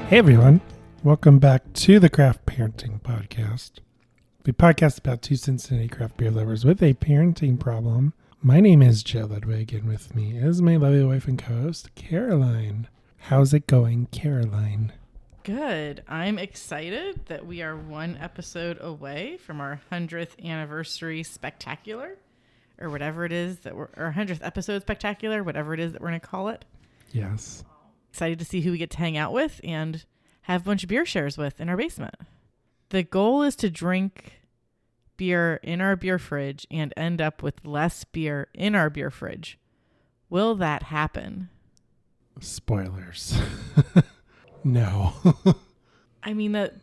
Hey everyone, welcome back to the Craft Parenting Podcast. The podcast about two Cincinnati craft beer lovers with a parenting problem. My name is Joe Ludwig, and with me is my lovely wife and co-host, Caroline. How's it going, Caroline? Good. I'm excited that we are one episode away from our 100th anniversary spectacular, or whatever it is that we're, our 100th episode spectacular, whatever it is that we're going to call it. Yes. Excited to see who we get to hang out with and have a bunch of beer shares with in our basement. The goal is to drink beer in our beer fridge and end up with less beer in our beer fridge. Will that happen? Spoilers. No. I mean, that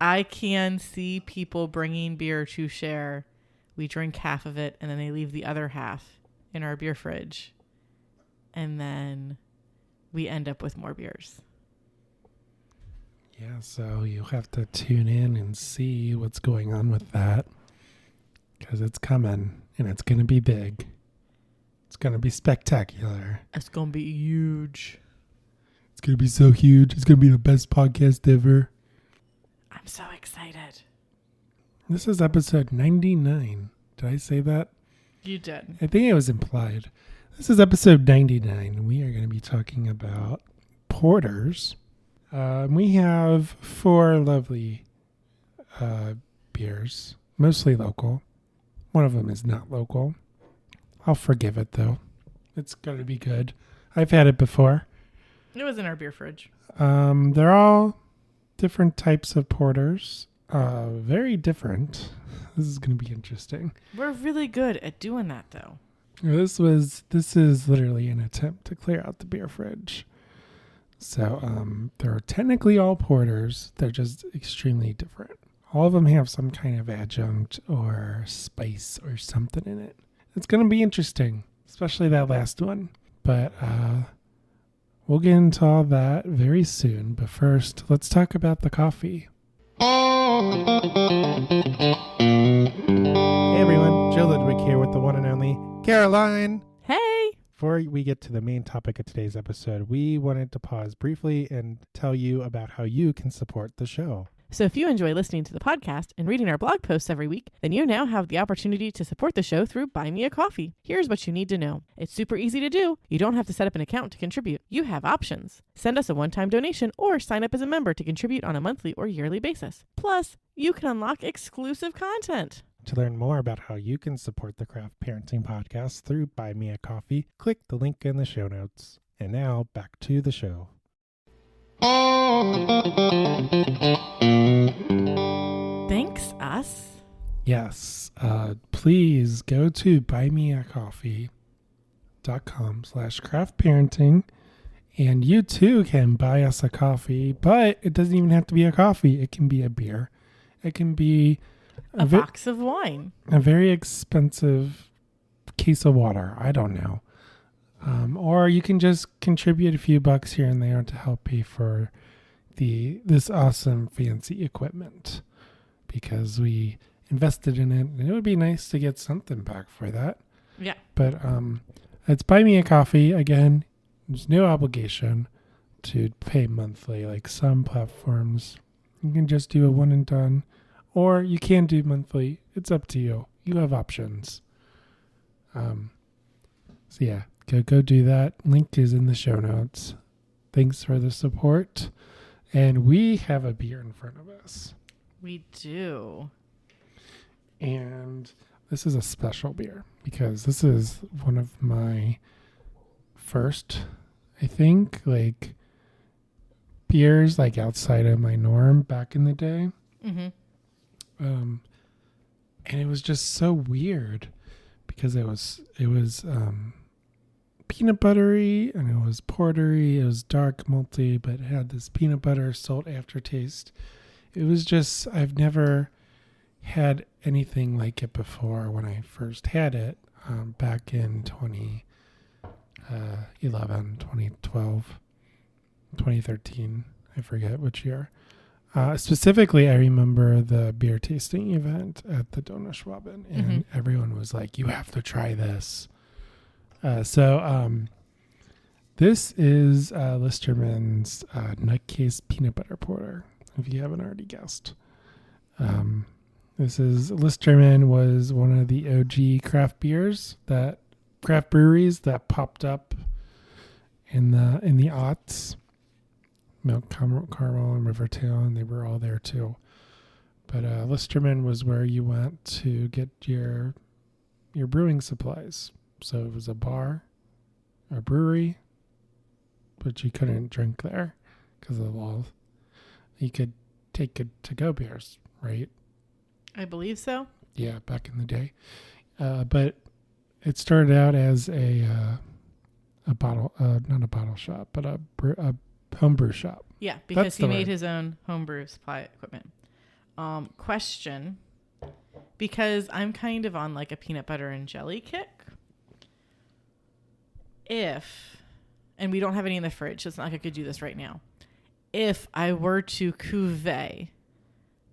I can see people bringing beer to share. We drink half of it and then they leave the other half in our beer fridge. And then we end up with more beers. Yeah, so you'll have to tune in and see what's going on with that. Because it's coming and it's going to be big. It's going to be spectacular. It's going to be huge. It's going to be so huge. It's going to be the best podcast ever. I'm so excited. This is episode 99. Did I say that? You did. I think it was implied. This is episode 99. We are going to be talking about porters. We have 4 lovely beers, mostly local. One of them is not local. I'll forgive it, though. It's going to be good. I've had it before. It was in our beer fridge. They're all different types of porters. Very different. This is going to be interesting. We're really good at doing that, though. This is literally an attempt to clear out the beer fridge. So they're technically all porters. They're just extremely different. All of them have some kind of adjunct or spice or something in it. It's going to be interesting, especially that last one. But we'll get into all that very soon. But first, let's talk about the coffee. Hey everyone, Joe Ludwig here with the one and only Caroline. Hey! Before we get to the main topic of today's episode, we wanted to pause briefly and tell you about how you can support the show. So if you enjoy listening to the podcast and reading our blog posts every week, then you now have the opportunity to support the show through Buy Me a Coffee. Here's what you need to know. It's super easy to do. You don't have to set up an account to contribute. You have options. Send us a one-time donation or sign up as a member to contribute on a monthly or yearly basis. Plus, you can unlock exclusive content. To learn more about how you can support the Craft Parenting Podcast through Buy Me a Coffee, click the link in the show notes. And now, back to the show. Thanks, us. Yes. Please go to buymeacoffee.com/craftparenting, and you too can buy us a coffee, but it doesn't even have to be a coffee. It can be a beer. It can be a box of wine. A very expensive case of water. I don't know. Or you can just contribute a few bucks here and there to help pay for this awesome fancy equipment, because we invested in it and it would be nice to get something back for that. Yeah. But it's Buy Me a Coffee. Again, there's no obligation to pay monthly like some platforms. You can just do a one and done, or you can do monthly. It's up to you. You have options. So yeah. Go do that. Link is in the show notes. Thanks for the support. And we have a beer in front of us. We do. And this is a special beer because this is one of my first, I think, like beers like outside of my norm back in the day. Mm-hmm. And it was just so weird because it was peanut buttery and it was portery. It was dark malty, but it had this peanut butter salt aftertaste. It was just, I've never had anything like it before when I first had it back in 2011, 2012, 2013. I forget which year. Specifically, I remember the beer tasting event at the Donauschwaben, and everyone was like, you have to try this. So This is Listermann's Nutcase peanut butter porter, if you haven't already guessed. This is Listermann was one of the OG craft breweries that popped up in the aughts. Mount Carmel and Rivertail, and they were all there too. But Listermann was where you went to get your brewing supplies. So it was a bar, a brewery, but you couldn't drink there because of the laws. You could take it to-go beers, right? I believe so. Yeah, back in the day. But it started out as a bottle, not a bottle shop, but a homebrew shop. Yeah, because he made his own homebrew supply equipment. Question, because I'm kind of on like a peanut butter and jelly kick. And we don't have any in the fridge, so it's not like I could do this right now. If I were to cuvee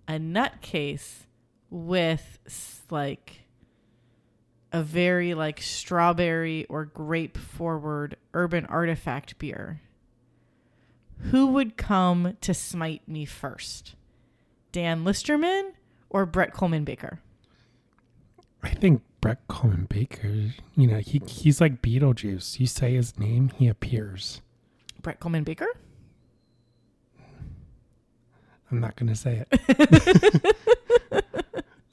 a Nutcase with like a very like strawberry or grape forward urban artifact beer, who would come to smite me first? Dan Listermann or Brett Coleman Baker? I think Brett Coleman Baker, he's like Beetlejuice. You say his name, he appears. Brett Coleman Baker? I'm not going to say it.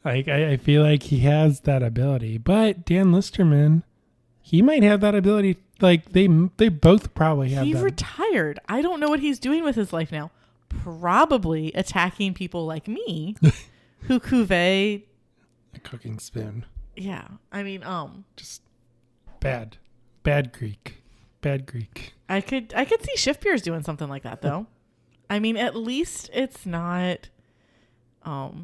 I feel like he has that ability. But Dan Listermann, he might have that ability. Like, they both probably have that. He retired. I don't know what he's doing with his life now. Probably attacking people like me who cuvee a cooking spoon. Yeah. I mean, just bad Greek. I could see Shift Beers doing something like that though. I mean, at least it's not oh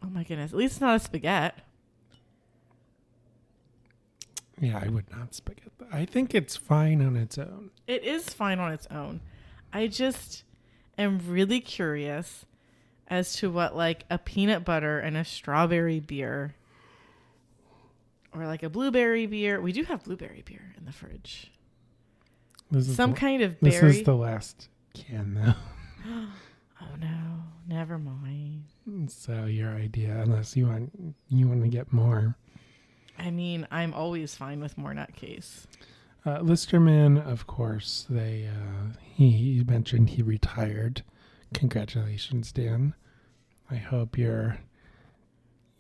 my goodness, at least it's not a spaghetti. Yeah, I would not spaghetti. I think it's fine on its own. It is fine on its own. I just am really curious as to what like a peanut butter and a strawberry beer or like a blueberry beer. We do have blueberry beer in the fridge. Some kind of berry. This is the last can though. Oh no, never mind. So your idea, unless you want to get more. I mean, I'm always fine with more Nutcase. Listermann, of course, he mentioned he retired. Congratulations, Dan. I hope your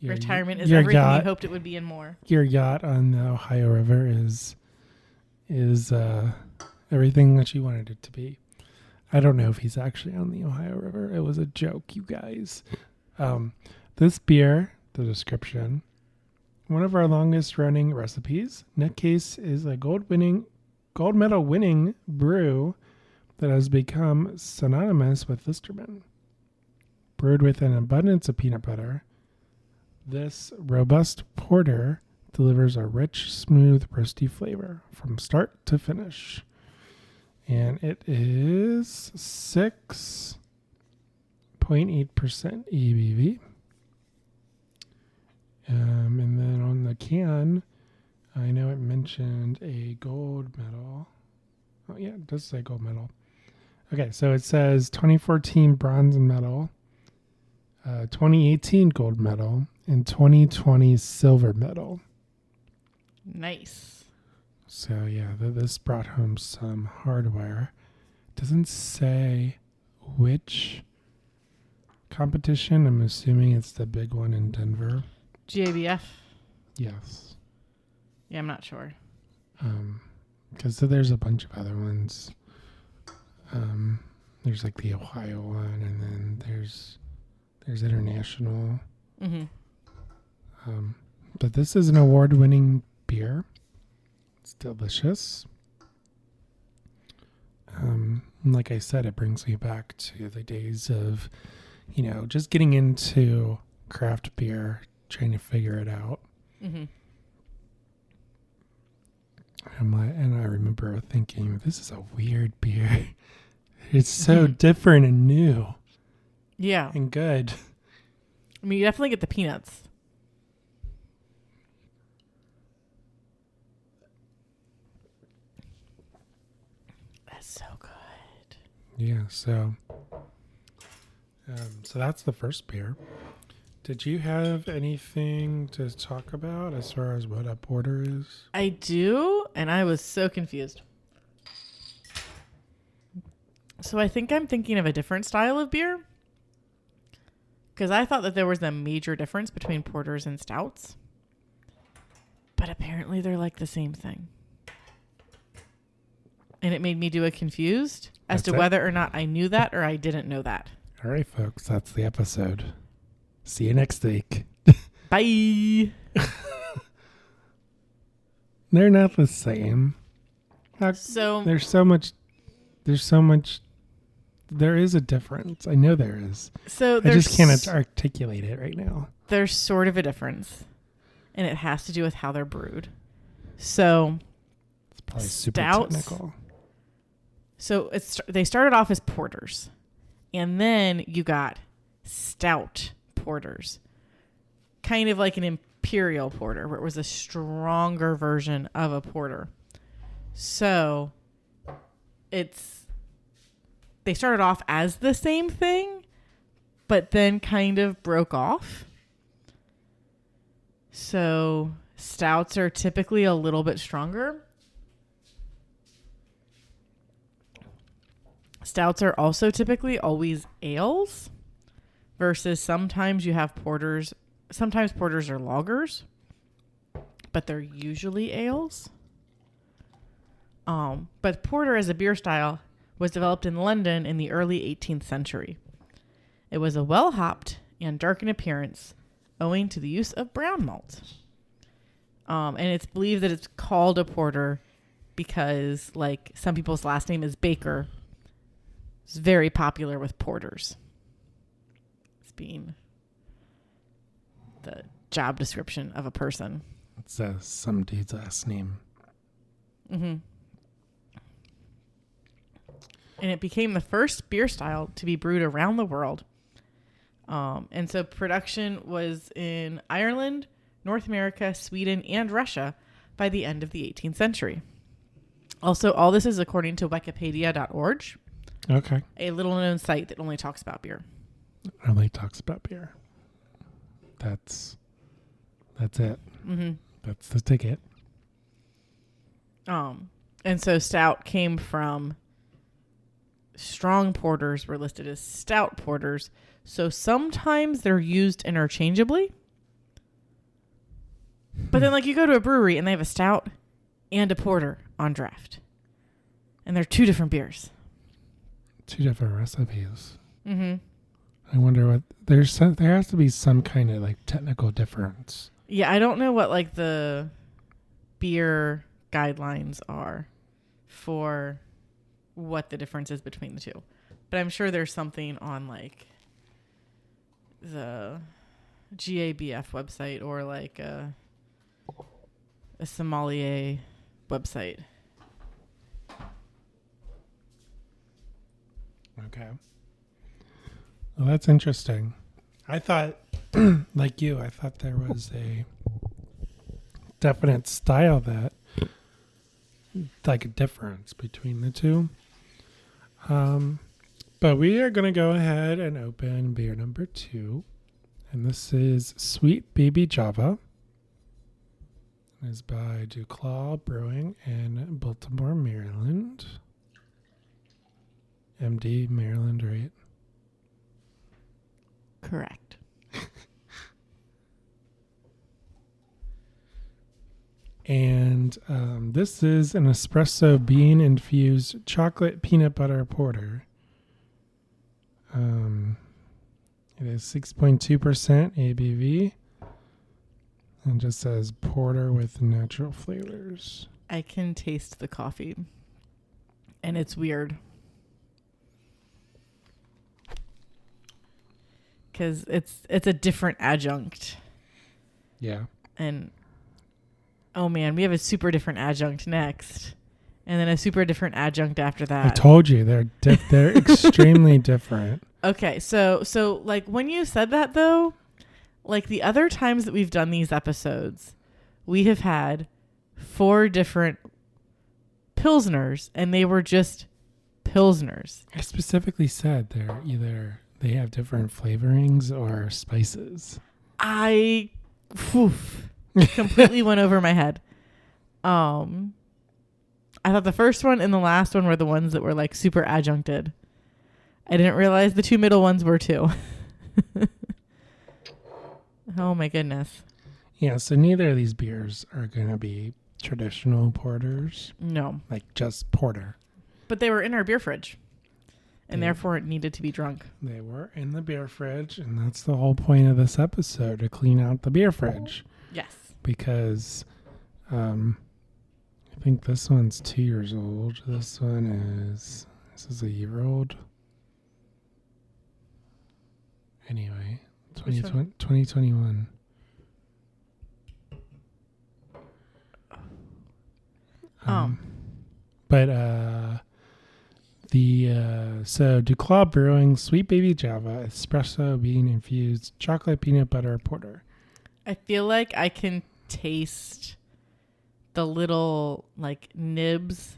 retirement is everything you hoped it would be and more. Your yacht on the Ohio River is everything that you wanted it to be. I don't know if he's actually on the Ohio River. It was a joke, you guys. This beer, the description, one of our longest running recipes. Nutcase is a gold medal winning brew that has become synonymous with Listermann. Brewed with an abundance of peanut butter, this robust porter delivers a rich, smooth, roasty flavor from start to finish. And it is 6.8% ABV. And then on the can, I know it mentioned a gold medal. Oh, yeah, it does say gold medal. Okay, so it says 2014 bronze medal, 2018 gold medal, and 2020 silver medal. Nice. So, yeah, this brought home some hardware. It doesn't say which competition. I'm assuming it's the big one in Denver. GABF? Yes. Yeah, I'm not sure. Because there's a bunch of other ones. There's like the Ohio one, and then there's international. Mm-hmm. But this is an award-winning beer. It's delicious. Like I said, it brings me back to the days of, just getting into craft beer, trying to figure it out. Mm-hmm. And I remember thinking, this is a weird beer. It's so different and new. Yeah. And good. I mean, you definitely get the peanuts. is so good. Yeah, so that's the first beer. Did you have anything to talk about as far as what a porter is? I do, and I was so confused. So I think I'm thinking of a different style of beer. Because I thought that there was a major difference between porters and stouts. But apparently they're like the same thing. And it made me do a confused as to whether or not I knew that or I didn't know that. All right, folks, that's the episode. See you next week. Bye. They're not the same. So There is a difference. I know there is. So I just can't articulate it right now. There's sort of a difference. And it has to do with how they're brewed. So It's probably super stouts, technical. So they started off as porters. And then you got stout porters. Kind of like an imperial porter, where it was a stronger version of a porter. So they started off as the same thing, but then kind of broke off. So stouts are typically a little bit stronger. Stouts are also typically always ales versus sometimes you have porters. Sometimes porters are lagers, but they're usually ales. But porter as a beer style was developed in London in the early 18th century. It was a well-hopped and dark in appearance owing to the use of brown malt. And it's believed that it's called a porter because, like, some people's last name is Baker. It's very popular with porters. It's being the job description of a person. It's some dude's last name. Mm-hmm. And it became the first beer style to be brewed around the world. And so production was in Ireland, North America, Sweden, and Russia by the end of the 18th century. Also, all this is according to wikipedia.org. Okay. A little-known site that only talks about beer. Only talks about beer. That's it. Mm-hmm. That's the ticket. And so stout came from strong porters were listed as stout porters. So sometimes they're used interchangeably. But then, like, you go to a brewery and they have a stout and a porter on draft. And they're two different beers. Two different recipes. Mm-hmm. I wonder what there has to be some kind of like technical difference. Yeah, I don't know what like the beer guidelines are for what the difference is between the two. But I'm sure there's something on like the GABF website or like a sommelier website. Okay. Well, that's interesting. I thought, like you, I thought there was a definite style that, like a difference between the two. But we are going to go ahead and open beer number 2. And this is Sweet Baby Java. It's by Duclaw Brewing in Baltimore, Maryland. MD, Maryland, right? Correct. And this is an espresso bean infused chocolate peanut butter porter. It is 6.2% ABV. And just says porter with natural flavors. I can taste the coffee. And it's weird. Because it's a different adjunct. Yeah. And oh man, we have a super different adjunct next. And then a super different adjunct after that. I told you they're extremely different. Okay, so like when you said that though, like the other times that we've done these episodes, we have had 4 different pilsners and they were just Pilsners. I specifically said they have different flavorings or spices. I completely went over my head. I thought the first one and the last one were the ones that were like super adjuncted. I didn't realize the two middle ones were too. Oh my goodness. Yeah, so neither of these beers are going to be traditional porters. No. Like just porter. But they were in our beer fridge. And therefore it needed to be drunk. They were in the beer fridge, and that's the whole point of this episode, to clean out the beer fridge. Yes. Because I think this one's 2 years old. This is a year old. Anyway, 2021. So Duclaw Brewing Sweet Baby Java Espresso Bean Infused Chocolate Peanut Butter Porter. I feel like I can taste the little like nibs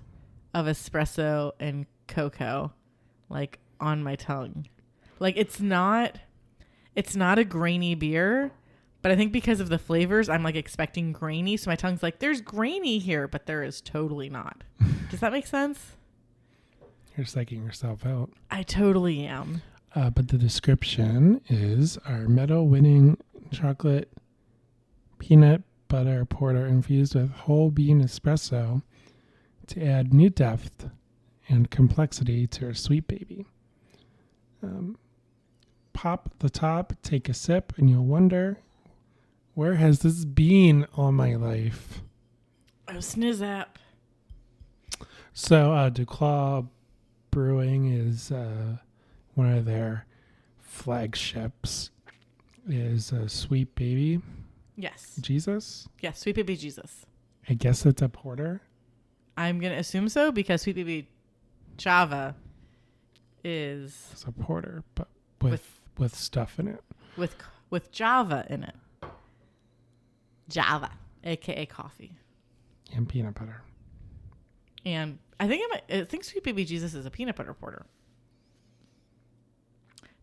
of espresso and cocoa like on my tongue. Like it's not a grainy beer, but I think because of the flavors, I'm like expecting grainy. So my tongue's like, there's grainy here, but there is totally not. Does that make sense? You're psyching yourself out. I totally am. But the description is our medal-winning chocolate peanut butter porter infused with whole bean espresso to add new depth and complexity to our sweet baby. Pop the top, take a sip, and you'll wonder, where has this been all my life? Oh, snizzap. So Duclaw Brewing is one of their flagships is Sweet Baby. Yes. Jesus? Yes, Sweet Baby Jesus. I guess it's a porter. I'm going to assume so because Sweet Baby Java is... It's a porter, but with stuff in it. With Java in it. Java, a.k.a. coffee. And peanut butter. And I think Sweet Baby Jesus is a peanut butter porter.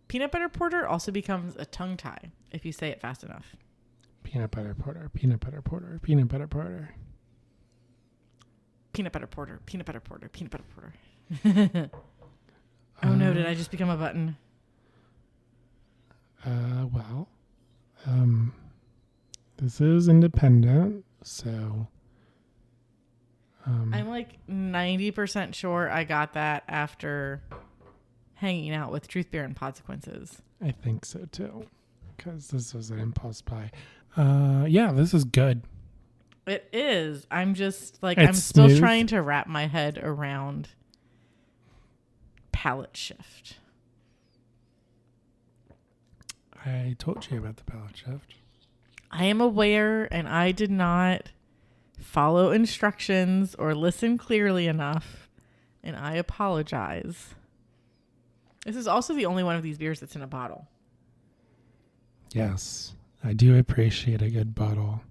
Peanut butter porter also becomes a tongue tie if you say it fast enough. Peanut butter porter, peanut butter porter, peanut butter porter. Peanut butter porter, peanut butter porter, peanut butter porter. Oh no, did I just become a button? This is independent, so... I'm like 90% sure I got that after hanging out with Truth Beer and Consequences. I think so too, because this was an impulse buy. Yeah, this is good. It is. I'm just like, It's I'm still smooth. trying to wrap my head around palate shift. I told you about the palate shift. I am aware, and I did not follow instructions or listen clearly enough, and I apologize. This is also the only one of these beers that's in a bottle. Yes, I do appreciate a good bottle.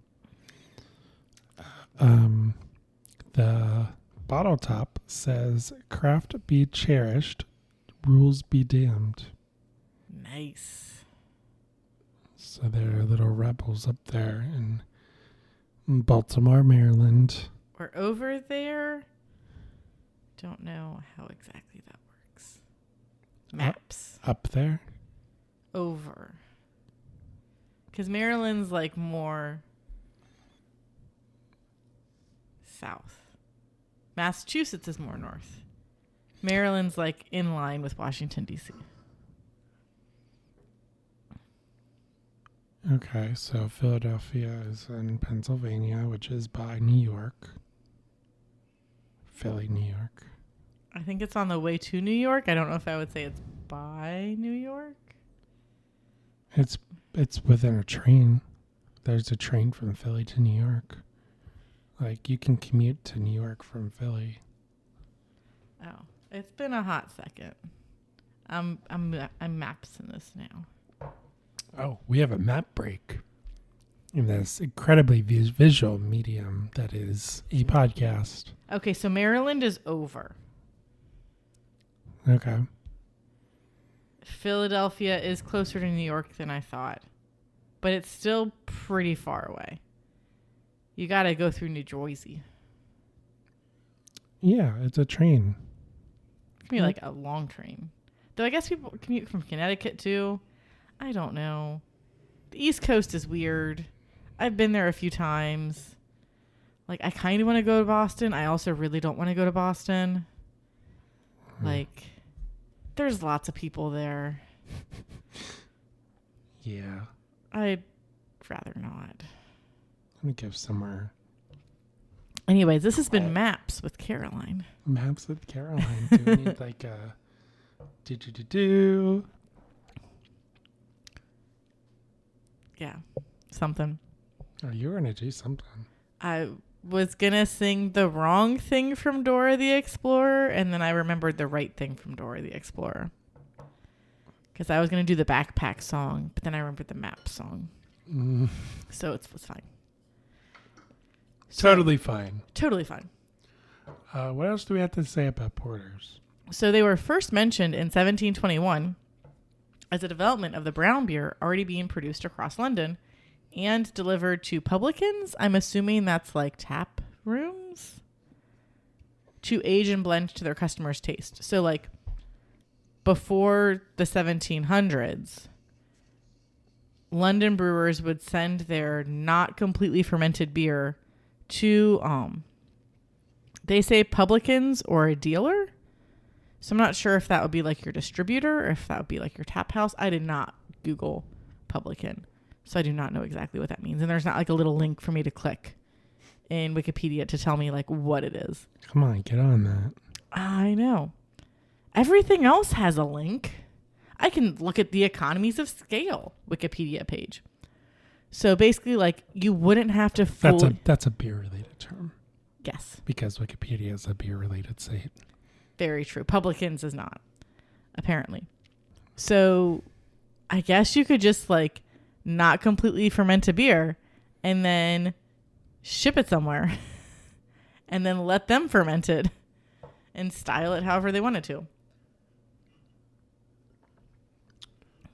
The bottle top says, "Craft be cherished, rules be damned." Nice. So there are little rebels up there in Baltimore, Maryland. We're over there. Don't know how exactly that works. Maps. Up there? Over. Because Maryland's like more south. Massachusetts is more north. Maryland's like in line with Washington, D.C. Okay, so Philadelphia is in Pennsylvania, which is by New York. Philly, New York. I think it's on the way to New York. I don't know if I would say it's by New York. It's within a train. There's a train from Philly to New York. Like, you can commute to New York from Philly. Oh, it's been a hot second. I'm mapsing this now. Oh, we have a map break in this incredibly visual medium that is a podcast. Okay, so Maryland is over. Okay. Philadelphia is closer to New York than I thought, but it's still pretty far away. You got to go through New Jersey. Yeah, it's a train. It can be like a long train. Though I guess people commute from Connecticut too. I don't know. The East Coast is weird. I've been there a few times. Like, I kind of want to go to Boston. I also really don't want to go to Boston. Like, there's lots of people there. Yeah. I'd rather not. Let me give somewhere. Anyways, this has been Maps with Caroline. Maps with Caroline. Do we need like a do? Yeah, something. Oh, you were going to do something. I was going to sing the wrong thing from Dora the Explorer, and then I remembered the right thing from Dora the Explorer. Because I was going to do the backpack song, but then I remembered the map song. So it was fine. Totally fine. Totally fine. What else do we have to say about porters? So they were first mentioned in 1721 as a development of the brown beer already being produced across London and delivered to publicans. I'm assuming that's like tap rooms to age and blend to their customers' taste. So like before the 1700s, London brewers would send their not completely fermented beer to, they say publicans or a dealer. So I'm not sure if that would be like your distributor or if that would be like your tap house. I did not Google publican, so I do not know exactly what that means. And there's not like a little link for me to click in Wikipedia to tell me like what it is. Come on, get on that. I know. Everything else has a link. I can look at the economies of scale Wikipedia page. So basically, like, you wouldn't have to fully... That's a beer-related term. Yes. Because Wikipedia is a beer-related site. Very true. Publicans is not, apparently. So I guess you could just, like, not completely ferment a beer and then ship it somewhere and then let them ferment it and style it however they wanted to.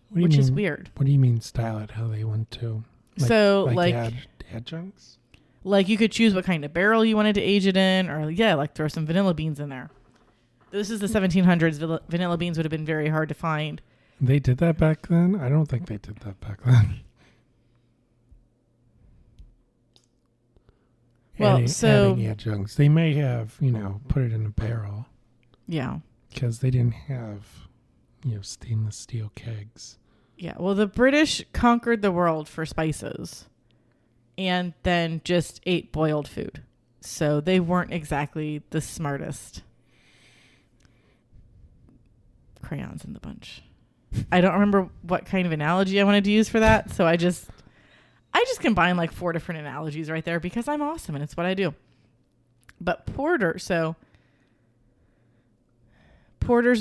Which is weird. What do you mean style it how they want to? Like adjuncts? Like you could choose what kind of barrel you wanted to age it in, or like throw some vanilla beans in there. This is the 1700s. Vanilla beans would have been very hard to find. They did that back then? I don't think they did that back then. Well, adding adjuncts. They may have, put it in a barrel. Yeah. Because they didn't have, stainless steel kegs. Yeah. Well, the British conquered the world for spices and then just ate boiled food. So they weren't exactly the smartest crayons in the bunch. I don't remember what kind of analogy I wanted to use for that. So I just combined like 4 different analogies right there because I'm awesome and it's what I do. But porters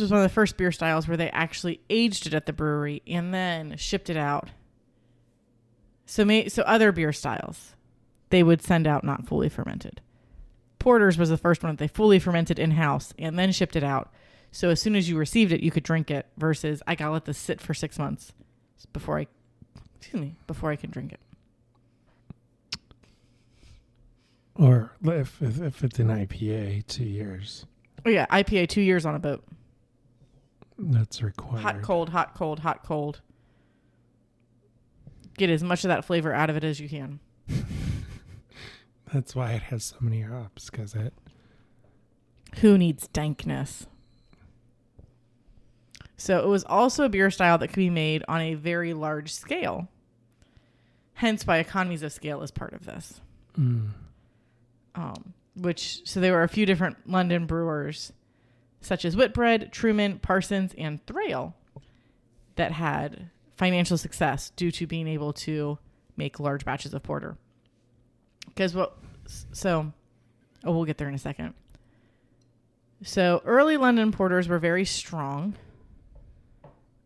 was one of the first beer styles where they actually aged it at the brewery and then shipped it out. So other beer styles, they would send out not fully fermented. Porters was the first one that they fully fermented in-house and then shipped it out. So as soon as you received it, you could drink it versus I got to let this sit for 6 months before I can drink it. Or if it's an IPA, 2 years. Oh yeah, IPA 2 years on a boat. That's required. Hot, cold, hot, cold, hot, cold. Get as much of that flavor out of it as you can. That's why it has so many hops, because Who needs dankness? So it was also a beer style that could be made on a very large scale. Hence why economies of scale is part of this. So there were a few different London brewers, such as Whitbread, Truman, Parsons, and Thrale, that had financial success due to being able to make large batches of porter. We'll get there in a second. So early London porters were very strong.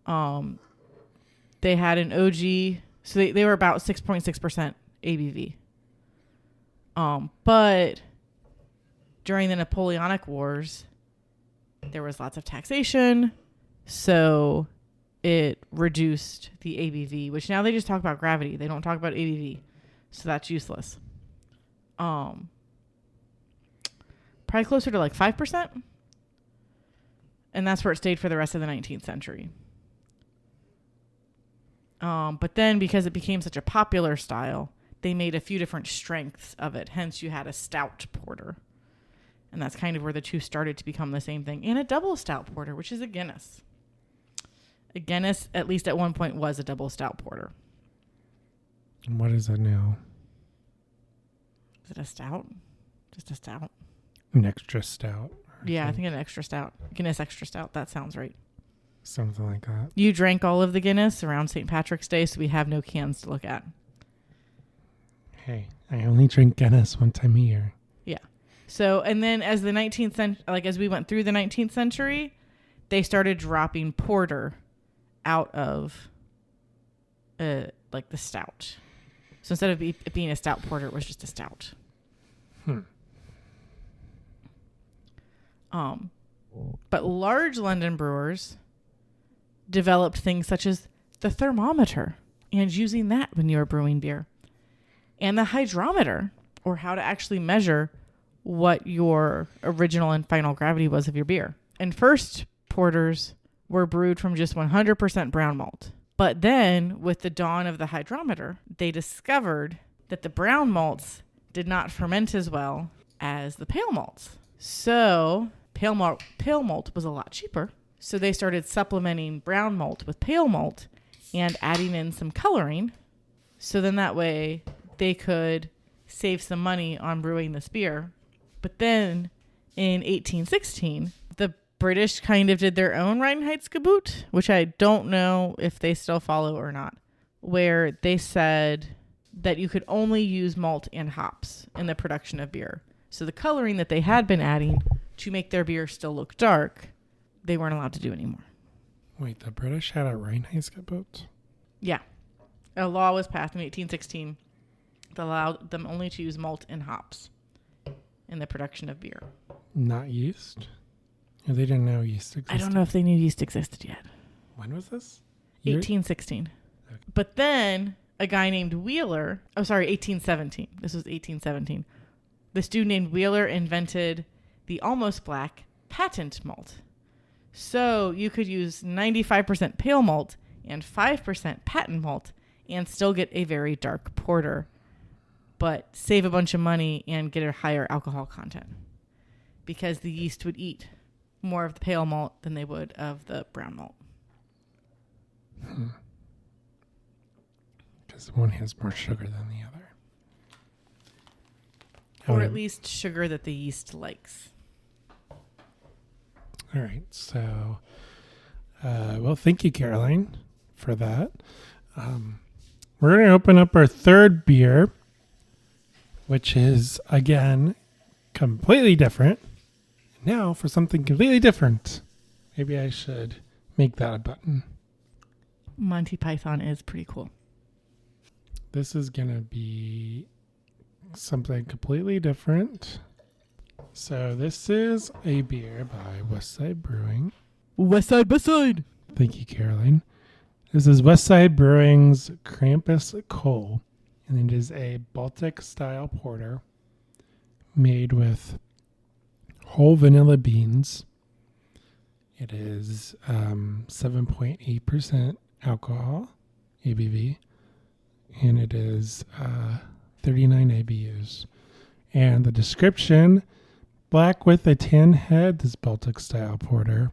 They had an OG, so they were about 6.6% ABV. But during the Napoleonic Wars, there was lots of taxation, so it reduced the ABV, which now they just talk about gravity. They don't talk about ABV, so that's useless. Probably closer to like 5%. And that's where it stayed for the rest of the 19th century. But then because it became such a popular style, they made a few different strengths of it. Hence, you had a stout porter. And that's kind of where the two started to become the same thing. And a double stout porter, which is a Guinness. A Guinness, at least at one point, was a double stout porter. And what is it now? Is it a stout? Just a stout? An extra stout. Yeah, I think an extra stout. Guinness extra stout. That sounds right. Something like that. You drank all of the Guinness around St. Patrick's Day, so we have no cans to look at. Hey, I only drink Guinness one time a year. Yeah. So, and then as the 19th century, like as we went through the 19th century, they started dropping porter out of like the stout. So instead of it being a stout porter, it was just a stout. But large London brewers developed things such as the thermometer and using that when you're brewing beer, and the hydrometer, or how to actually measure what your original and final gravity was of your beer. And first porters were brewed from just 100% brown malt. But then with the dawn of the hydrometer, they discovered that the brown malts did not ferment as well as the pale malts. So pale malt was a lot cheaper. So they started supplementing brown malt with pale malt and adding in some coloring. So then that way they could save some money on brewing this beer. But then in 1816, the British kind of did their own Reinheitsgebot, which I don't know if they still follow or not, where they said that you could only use malt and hops in the production of beer. So the coloring that they had been adding to make their beer still look dark, they weren't allowed to do anymore. Wait, the British had a Reinheitsgebot? Yeah. A law was passed in 1816 that allowed them only to use malt and hops in the production of beer. Not yeast? Or they didn't know yeast existed? I don't know if they knew yeast existed yet. When was this? 1816. Okay. But then a guy named Wheeler, 1817. This was 1817. This dude named Wheeler invented the almost black patent malt. So you could use 95% pale malt and 5% patent malt and still get a very dark porter, but save a bunch of money and get a higher alcohol content because the yeast would eat more of the pale malt than they would of the brown malt. Because one has more sugar than the other. Or at least sugar that the yeast likes. All right. So, well, thank you, Caroline, for that. We're going to open up our third beer, which is, again, completely different. Now for something completely different. Maybe I should make that a button. Monty Python is pretty cool. This is going to be something completely different. So this is a beer by Westside Brewing. Westside. Thank you, Caroline. This is Westside Brewing's Krampus Coal, and it is a Baltic-style porter made with whole vanilla beans. It is 7.8% alcohol, ABV, and it is 39 ABUs. And the description, black with a tan head, this Baltic-style porter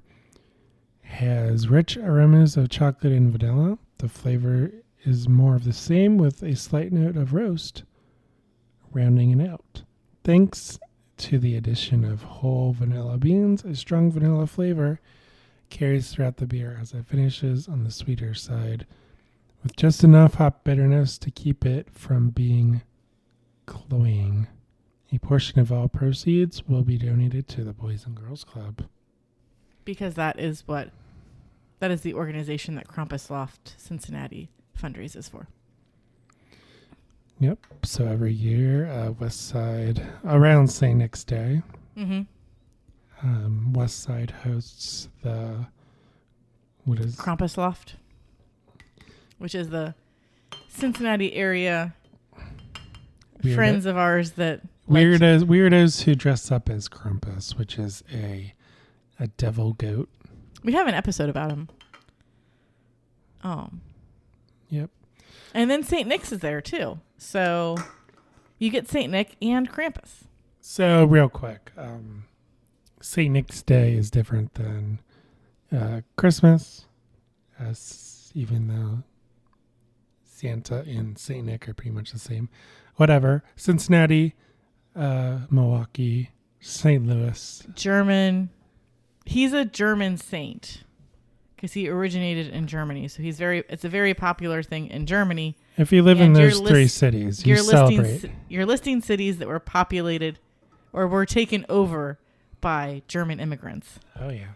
has rich aromas of chocolate and vanilla. The flavor is more of the same with a slight note of roast, rounding it out. Thanks to the addition of whole vanilla beans, a strong vanilla flavor carries throughout the beer as it finishes on the sweeter side, with just enough hop bitterness to keep it from being cloying. A portion of all proceeds will be donated to the Boys and Girls Club. Because that is the organization that Krampus Loft Cincinnati fundraises for. Yep. So every year, West Side, around St. Nick's Day, Westside hosts the Krampus Loft, which is the Cincinnati area friends of ours that weirdos who dress up as Krampus, which is a devil goat. We have an episode about him. Yep. And then St. Nick's is there too. So you get St. Nick and Krampus. So real quick, St. Nick's Day is different than Christmas, even though Santa and St. Nick are pretty much the same. Whatever. Cincinnati, Milwaukee, St. Louis. German. He's a German saint because he originated in Germany. So it's a very popular thing in Germany. If you live in those three cities, you celebrate. You're listing cities that were populated or were taken over by German immigrants. Oh, yeah.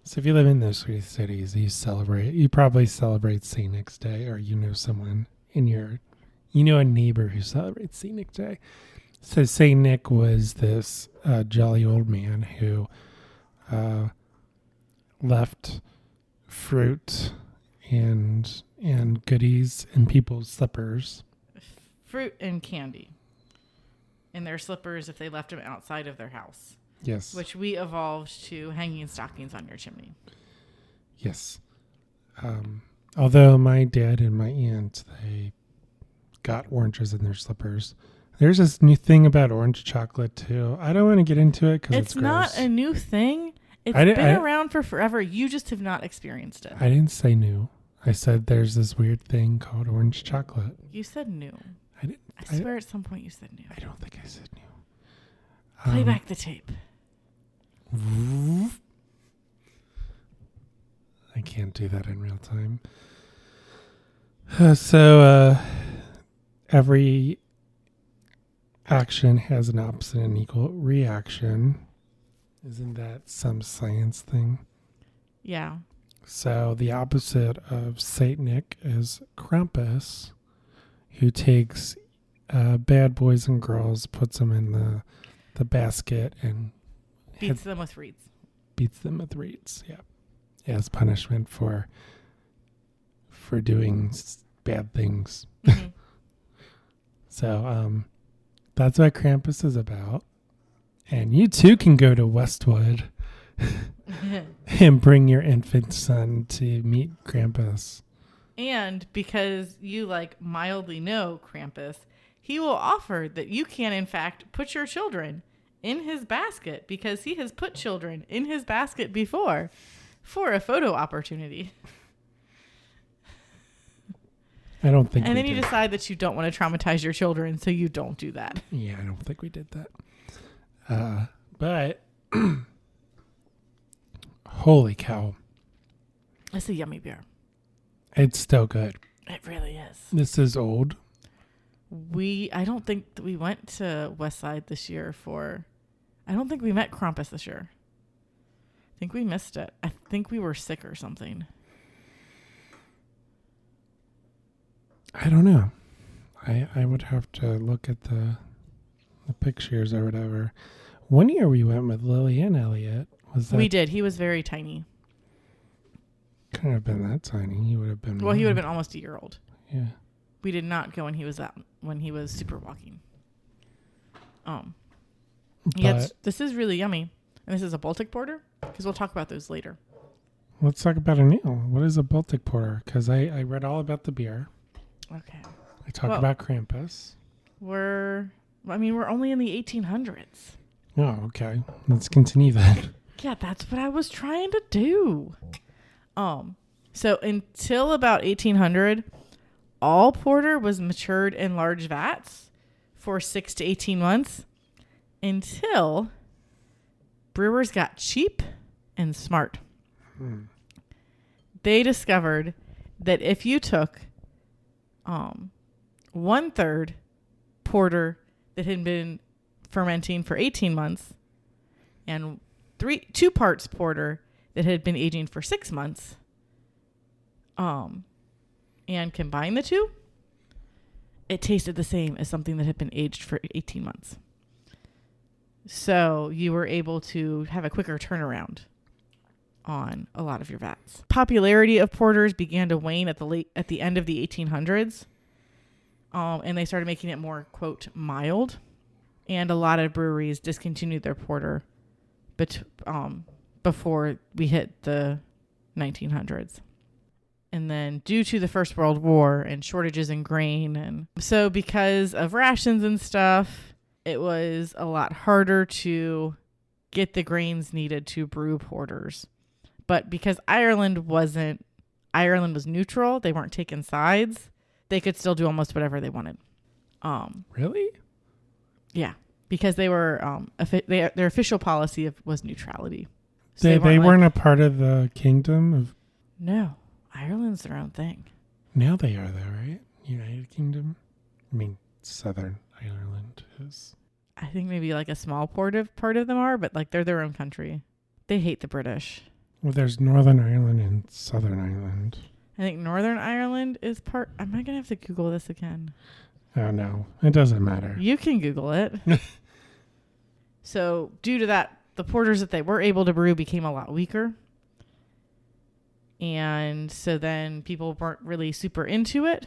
So if you live in those three cities, you probably celebrate St. Nick's Day, or someone a neighbor who celebrates St. Nick's Day. So St. Nick was this jolly old man who left fruit and goodies in people's slippers. Fruit and candy in their slippers if they left them outside of their house. Yes. Which we evolved to hanging stockings on your chimney. Yes. Although my dad and my aunt, they got oranges in their slippers. There's this new thing about orange chocolate too. I don't want to get into it because it's gross. Not a new thing. It's been around for forever. You just have not experienced it. I didn't say new. I said there's this weird thing called orange chocolate. You said new. I swear at some point you said new. I don't think I said new. Play back the tape. I can't do that in real time. So every action has an opposite and equal reaction. Isn't that some science thing? Yeah. So the opposite of Saint Nick is Krampus, who takes bad boys and girls, puts them in the basket, and beats them with reeds. Yeah. As punishment for doing bad things. Mm-hmm. So that's what Krampus is about. And you too can go to Westwood and bring your infant son to meet Krampus. And because you mildly know Krampus, he will offer that you can in fact put your children in his basket because he has put children in his basket before for a photo opportunity. I don't think. And then you decide that you don't want to traumatize your children, so you don't do that. Yeah, I don't think we did that. But holy cow. It's a yummy beer. It's still good. It really is. This is old. I don't think that we went to Westside this year I don't think we met Krampus this year. I think we missed it. I think we were sick or something. I don't know. I would have to look at the pictures or whatever. One year we went with Lily and Elliot. We did. He was very tiny. Couldn't have been that tiny. He would have been. Well, he would have been almost a year old. Yeah. We did not go when he was super walking. This is really yummy, and this is a Baltic porter because we'll talk about those later. Let's talk about a meal. What is a Baltic porter? Because I read all about the beer. Okay. I talked about Krampus. We're only in the 1800s. Oh, okay. Let's continue that. Yeah, that's what I was trying to do. So until about 1800, all porter was matured in large vats for 6 to 18 months until brewers got cheap and smart. They discovered that if you took 1/3 porter that had been fermenting for 18 months and 2 parts porter that had been aging for 6 months, and combine the two, it tasted the same as something that had been aged for 18 months. So you were able to have a quicker turnaround on a lot of your vats. Popularity of porters began to wane at the end of the 1800s. And they started making it more, quote, mild. And a lot of breweries discontinued their porter before we hit the 1900s. And then due to the First World War and shortages in grain, and so because of rations and stuff, it was a lot harder to get the grains needed to brew porters. But because Ireland was neutral, they weren't taking sides, they could still do almost whatever they wanted. Really? Yeah, because they were their official policy was neutrality. So they weren't a part of the kingdom of. No, Ireland's their own thing. Now they are, though, right? United Kingdom. I mean, Southern Ireland is. I think maybe like a small part of them are, but like they're their own country. They hate the British. Well, there's Northern Ireland and Southern Ireland. I think Northern Ireland is part. Am I gonna have to Google this again? Oh no, it doesn't matter. You can Google it. So due to that, the porters that they were able to brew became a lot weaker. And so then people weren't really super into it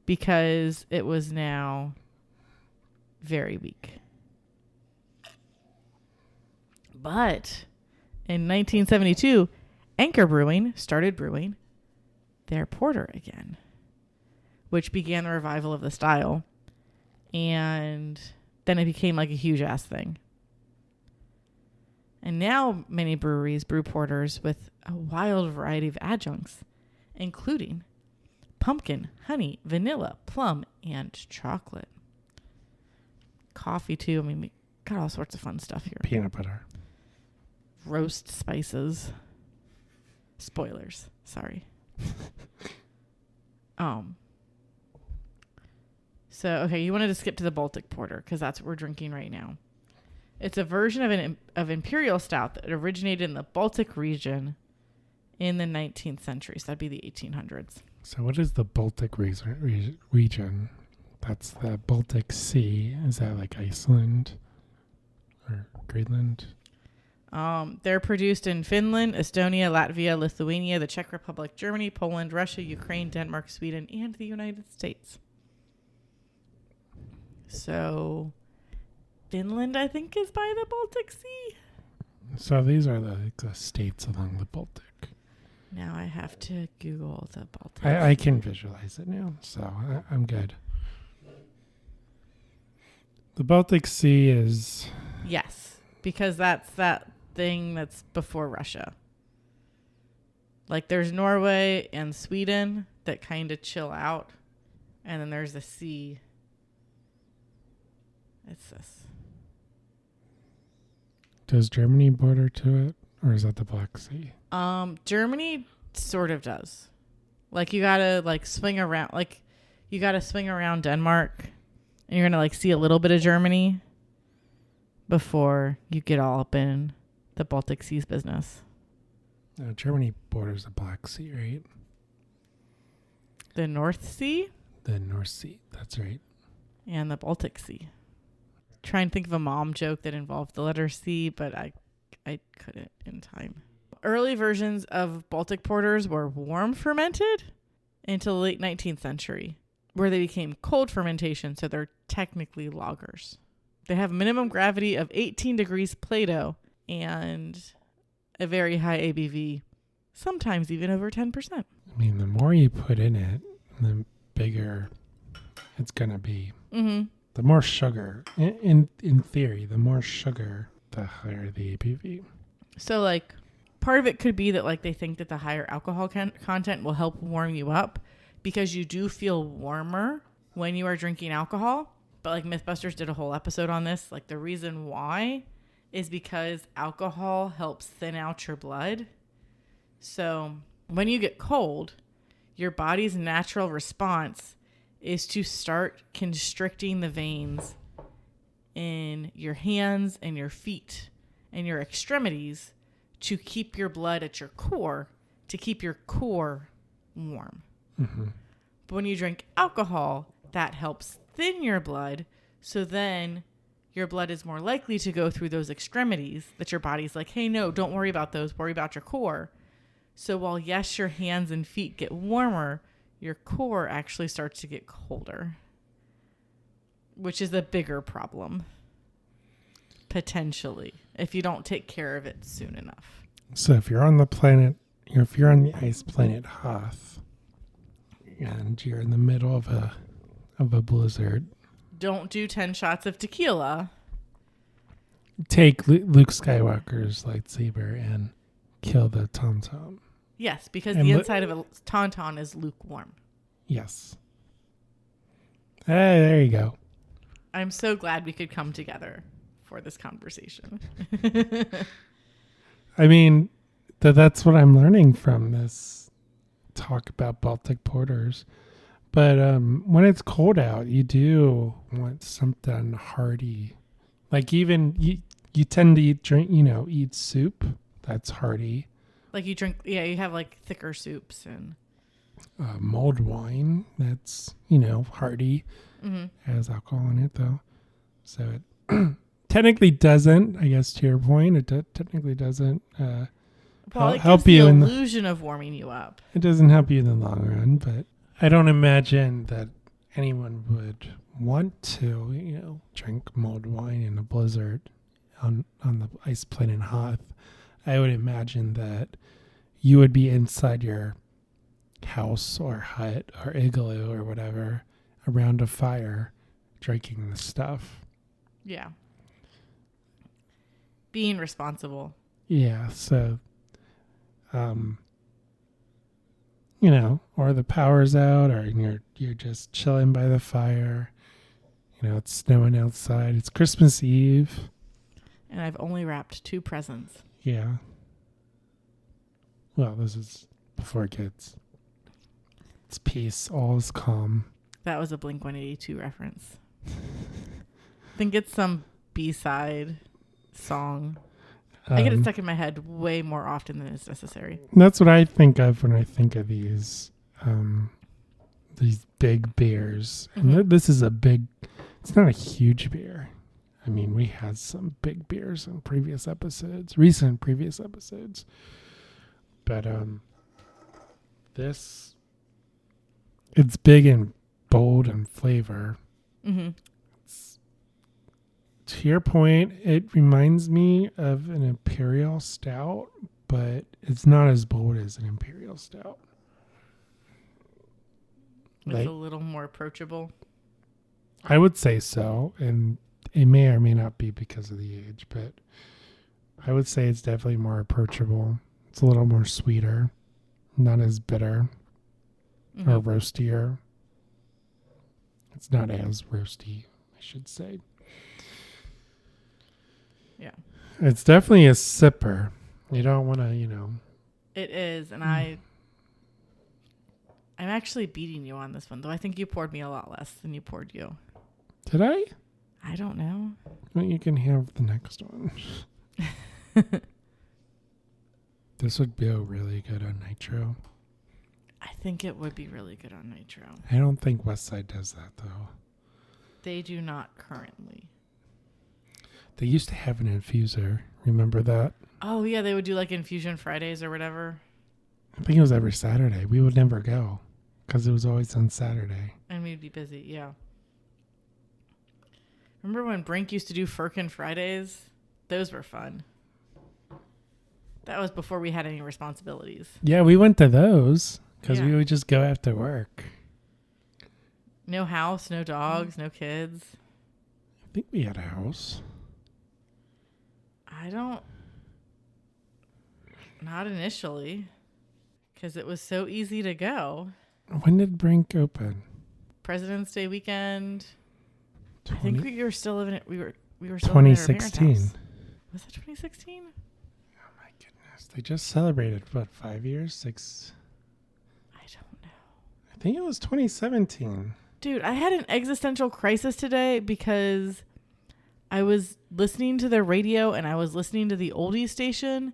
because it was now very weak. But in 1972, Anchor Brewing started brewing their porter again, which began the revival of the style. And then it became like a huge ass thing. And now many breweries brew porters with a wild variety of adjuncts, including pumpkin, honey, vanilla, plum, and chocolate. Coffee, too. I mean, we got all sorts of fun stuff here. Peanut butter. Roast spices. Spoilers. Sorry. So, okay, you wanted to skip to the Baltic Porter because that's what we're drinking right now. It's a version of imperial stout that originated in the Baltic region in the 19th century. So that'd be the 1800s. So what is the Baltic region? That's the Baltic Sea. Is that like Iceland or Greenland? They're produced in Finland, Estonia, Latvia, Lithuania, the Czech Republic, Germany, Poland, Russia, Ukraine, Denmark, Sweden, and the United States. So Finland, I think, is by the Baltic Sea. So these are the states along the Baltic. Now I have to Google the Baltic. I can visualize it now, so I'm good. The Baltic Sea is... Yes, because that's that thing that's before Russia. Like there's Norway and Sweden that kind of chill out. And then there's the sea. It's this. Does Germany border to it? Or is that the Black Sea? Germany sort of does. Like you gotta swing around Denmark and you're gonna see a little bit of Germany before you get all up in the Baltic Sea's business. Germany borders the Black Sea, right? The North Sea? The North Sea, that's right. And the Baltic Sea. Try and think of a mom joke that involved the letter C, but I couldn't in time. Early versions of Baltic porters were warm fermented until the late 19th century, where they became cold fermentation, so they're technically lagers. They have minimum gravity of 18 degrees Plato and a very high ABV, sometimes even over 10%. I mean, the more you put in it, the bigger it's going to be. Mm-hmm. The more sugar, in theory, the more sugar, the higher the ABV. So, part of it could be that, they think that the higher alcohol content will help warm you up because you do feel warmer when you are drinking alcohol. But, Mythbusters did a whole episode on this. The reason why is because alcohol helps thin out your blood. So, when you get cold, your body's natural response is to start constricting the veins in your hands and your feet and your extremities to keep your blood at your core, to keep your core warm. Mm-hmm. But when you drink alcohol, that helps thin your blood, so then your blood is more likely to go through those extremities that your body's like, hey, no, don't worry about those. Worry about your core. So while, yes, your hands and feet get warmer, your core actually starts to get colder, which is a bigger problem, potentially, if you don't take care of it soon enough. So if you're on the ice planet Hoth, and you're in the middle of a blizzard, don't do 10 shots of tequila. Take Luke Skywalker's lightsaber and kill the Tauntaun. Yes, because the inside of a Tauntaun is lukewarm. Yes. Hey, there you go. I'm so glad we could come together for this conversation. I mean, that's what I'm learning from this talk about Baltic porters. But when it's cold out, you do want something hearty. Like even you tend to eat soup that's hearty. Like you drink, you have like thicker soups and mulled wine that's hearty. Mm-hmm. Has alcohol in it though, so it technically doesn't. I guess to your point, it technically doesn't help you in the illusion of warming you up. It doesn't help you in the long run, but I don't imagine that anyone would want to drink mulled wine in a blizzard on the ice planet Hoth. I would imagine that you would be inside your house or hut or igloo or whatever around a fire drinking the stuff. Yeah. Being responsible. Yeah, so or the power's out or you're just chilling by the fire. It's snowing outside. It's Christmas Eve. And I've only wrapped 2 presents. Yeah. Well, this is before kids. It's peace. All is calm. That was a Blink-182 reference. I think it's some B-side song. I get it stuck in my head way more often than is necessary. That's what I think of when I think of these big beers. Mm-hmm. And this is it's not a huge beer. I mean, we had some big beers in recent previous episodes. But it's big and bold in flavor. Mm-hmm. To your point, it reminds me of an Imperial Stout, but it's not as bold as an Imperial Stout. It's a little more approachable. I would say so, and it may or may not be because of the age, but I would say it's definitely more approachable. It's a little more sweeter, not as bitter or roastier. It's not as roasty, I should say. Yeah. It's definitely a sipper. You don't want to, It is, and I'm actually beating you on this one, though I think you poured me a lot less than you poured you. Did I? I don't know. Well, you can have the next one. This would go really good on nitro. I think it would be really good on nitro. I don't think Westside does that, though. They do not currently. They used to have an infuser. Remember that? Oh, yeah. They would do like Infusion Fridays or whatever. I think it was every Saturday. We would never go because it was always on Saturday. And we'd be busy. Yeah. Remember when Brink used to do Firkin Fridays? Those were fun. That was before we had any responsibilities. Yeah, we went to those because we would just go after work. No house, no dogs, no kids. I think we had a house. Not initially, because it was so easy to go. When did Brink open? President's Day weekend. I think we were still living it. We were still 2016. living at our parents' house. Was it 2016? Oh my goodness! They just celebrated 5 years, 6. I don't know. I think it was 2017. Dude, I had an existential crisis today because I was listening to the radio and I was listening to the oldies station,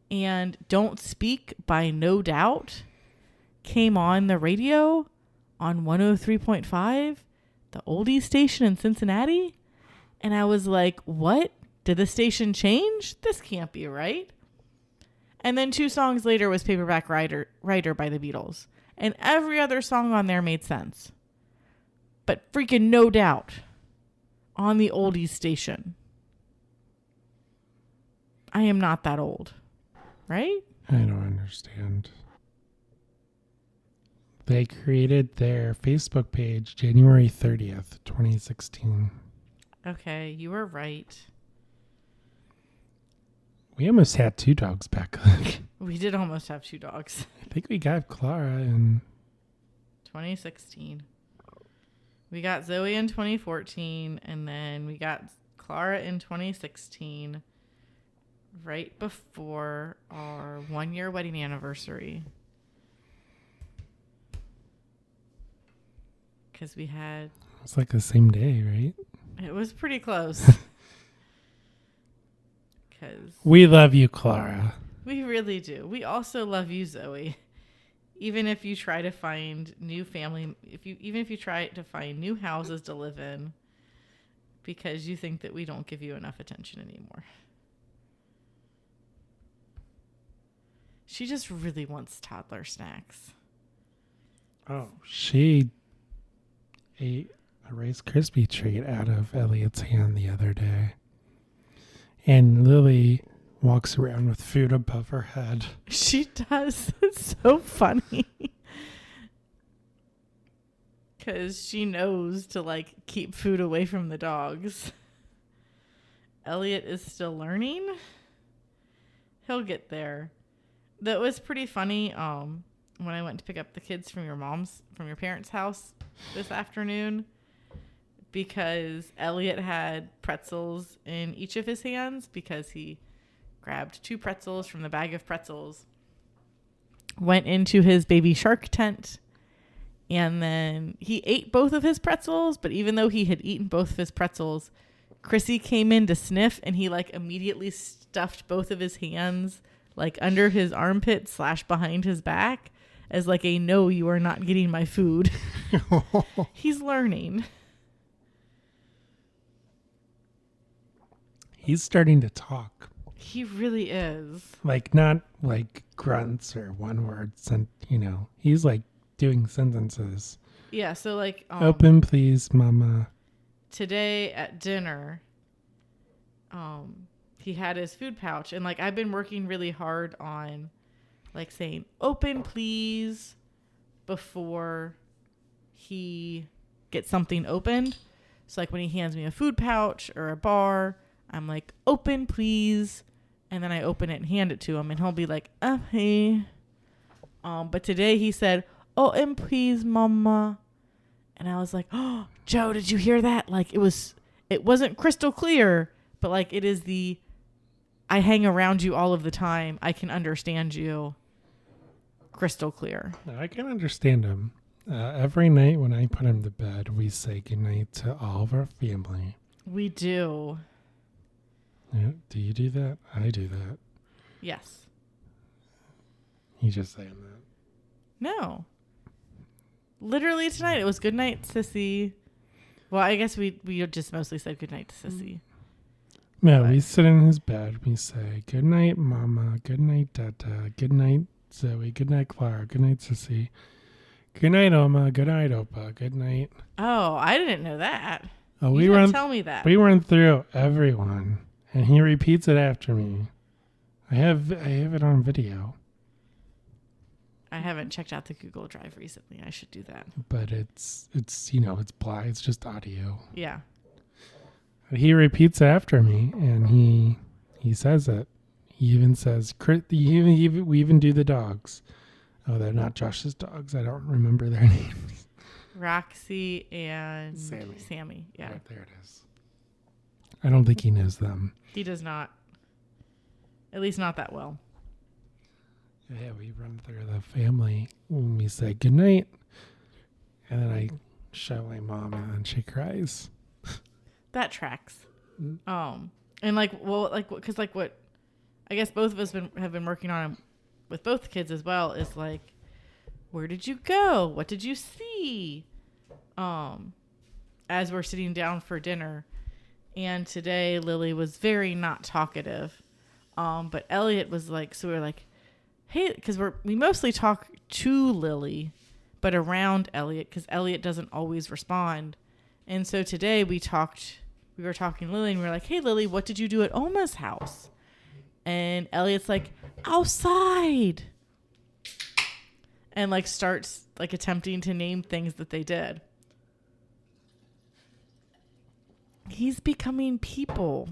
and Don't Speak by No Doubt came on the radio on 103.5, the oldies station in Cincinnati. And I was like, what? Did the station change? This can't be right. And then 2 songs later was Paperback Writer by the Beatles. And every other song on there made sense. But freaking No Doubt on the oldies station. I am not that old. Right? I don't understand. They created their Facebook page January 30th, 2016. Okay, you were right. We almost had 2 dogs back then. We did almost have 2 dogs. I think we got Clara in 2016. We got Zoe in 2014, and then we got Clara in 2016, right before our 1-year wedding anniversary. Because we had... It's like the same day, right? It was pretty close. Because we love you, Clara. We really do. We also love you, Zoe. Even if you try to find new family, even if you try to find new houses to live in, because you think that we don't give you enough attention anymore. She just really wants toddler snacks. Oh, she ate a Rice Krispie treat out of Elliot's hand the other day. And Lily walks around with food above her head. She does. It's so funny. Because she knows to, like, keep food away from the dogs. Elliot is still learning. He'll get there. That was pretty funny. When I went to pick up the kids from your parents' house this afternoon, because Elliot had pretzels in each of his hands because he grabbed 2 pretzels from the bag of pretzels, went into his baby shark tent, and then he ate both of his pretzels. But even though he had eaten both of his pretzels, Chrissy came in to sniff, and he like immediately stuffed both of his hands like under his armpit / behind his back as like a no, you are not getting my food. He's learning. He's starting to talk. He really is. Like, not like grunts or one words, and he's like doing sentences. Yeah, so like open please, mama. Today at dinner, he had his food pouch, and like I've been working really hard on like saying open please before he gets something opened. So like when he hands me a food pouch or a bar, I'm like, open please. And then I open it and hand it to him, and he'll be like, hey. But today he said, open please, mama. And I was like, oh, Joe, did you hear that? Like it wasn't crystal clear, but like it is I hang around you all of the time. I can understand you. Crystal clear. I can understand him. Every night when I put him to bed, we say goodnight to all of our family. We do. Yeah, do you do that? I do that. Yes. You just saying that? No. Literally tonight it was good night, sissy. Well, I guess we just mostly said good night to sissy. No, we sit in his bed. We say good night, mama. Good night, dada. Good night, Zoe. Good night, Clara. Good night, sissy. Good night, Oma. Good night, Opa. Good night. Oh, I didn't know that. Oh, you didn't tell me that. We run through everyone. And he repeats it after me. I have it on video. I haven't checked out the Google Drive recently. I should do that. But it's it's blind. It's just audio. Yeah. But he repeats after me, and he says it. He even says, we even do the dogs. Oh, they're not Josh's dogs. I don't remember their names. Roxy and Sammy. Yeah. Right, there it is. I don't think he knows them. He does not. At least not that well. Yeah, we run through the family when we say goodnight. And then I show my mom, and then she cries. That tracks. And like, well, like, because like what I guess both of us have been working on with both kids as well is like, where did you go? What did you see? As we're sitting down for dinner. And today Lily was very not talkative. But Elliot was like, so we were like, hey, because we mostly talk to Lily, but around Elliot, because Elliot doesn't always respond. And so today we were talking to Lily, and we were like, hey, Lily, what did you do at Oma's house? And Elliot's like, outside. And like starts like attempting to name things that they did. He's becoming people.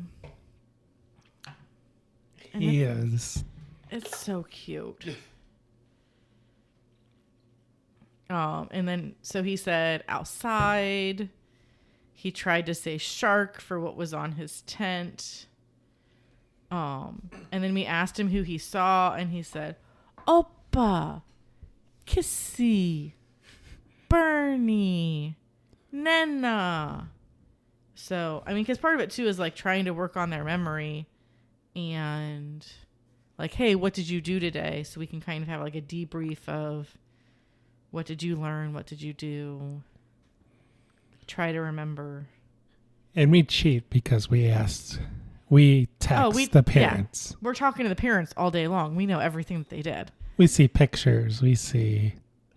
And He is. It's so cute. And then so he said outside. He tried to say shark for what was on his tent. And then we asked him who he saw, and he said, Oppa, Kissy, Bernie, Nena. So, I mean, because part of it, too, is, like, trying to work on their memory and, like, hey, what did you do today? So we can kind of have, like, a debrief of what did you learn? What did you do? Try to remember. And we cheat because we text the parents. Yeah. We're talking to the parents all day long. We know everything that they did. We see pictures. We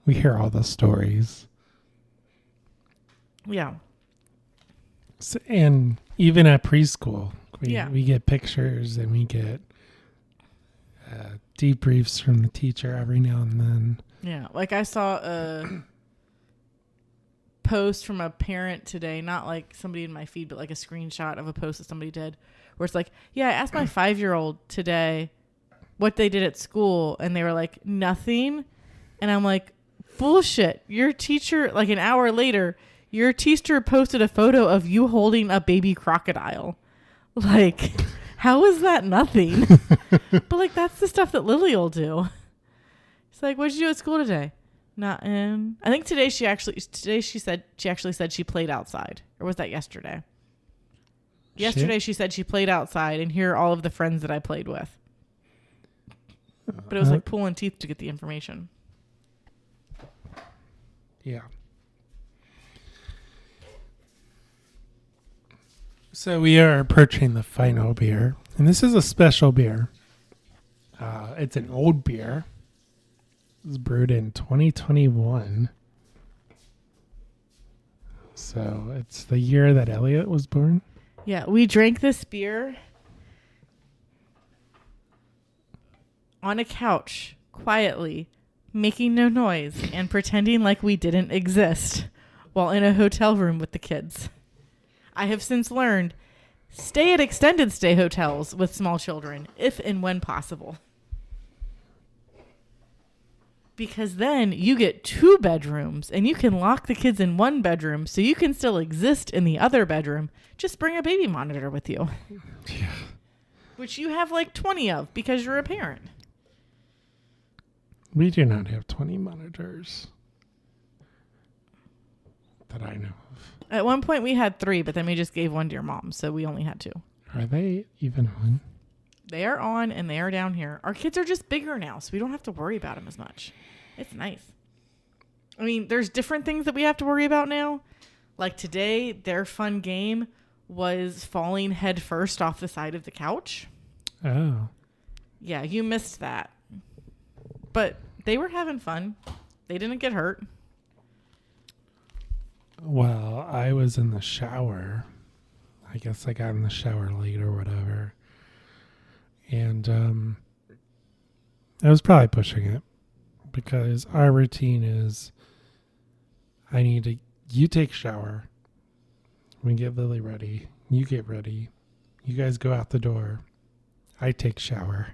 hear all the stories. Yeah. So, and even at preschool, we get pictures and we get debriefs from the teacher every now and then. Yeah. Like I saw a post from a parent today, not like somebody in my feed, but like a screenshot of a post that somebody did where it's like, yeah, I asked my 5-year-old today what they did at school, and they were like, nothing. And I'm like, bullshit. Your teacher, like an hour later, your teacher posted a photo of you holding a baby crocodile. Like, how is that nothing? But like, that's the stuff that Lily will do. It's like, what did you do at school today? Nothing. I think today she said she played outside. Or was that yesterday? Yesterday she said she played outside, and here are all of the friends that I played with. But it was like pulling teeth to get the information. Yeah. So we are approaching the final beer, and this is a special beer. It's an old beer. It was brewed in 2021. So it's the year that Elliot was born. Yeah, we drank this beer on a couch, quietly, making no noise, and pretending like we didn't exist while in a hotel room with the kids. I have since learned, stay at extended stay hotels with small children, if and when possible. Because then you get 2 bedrooms, and you can lock the kids in 1 bedroom so you can still exist in the other bedroom. Just bring a baby monitor with you. Yeah. Which you have like 20 of because you're a parent. We do not have 20 monitors that I know of. At one point we had 3, but then we just gave 1 to your mom, so we only had 2. Are they even on? They are on, and they are down here. Our kids are just bigger now, so we don't have to worry about them as much. It's nice. I mean, there's different things that we have to worry about now. Like today, their fun game was falling head first off the side of the couch. Oh. Yeah, you missed that. But they were having fun. They didn't get hurt. Well, I was in the shower. I guess I got in the shower late or whatever. And I was probably pushing it because our routine is you take shower. We get Lily ready. You get ready. You guys go out the door. I take shower.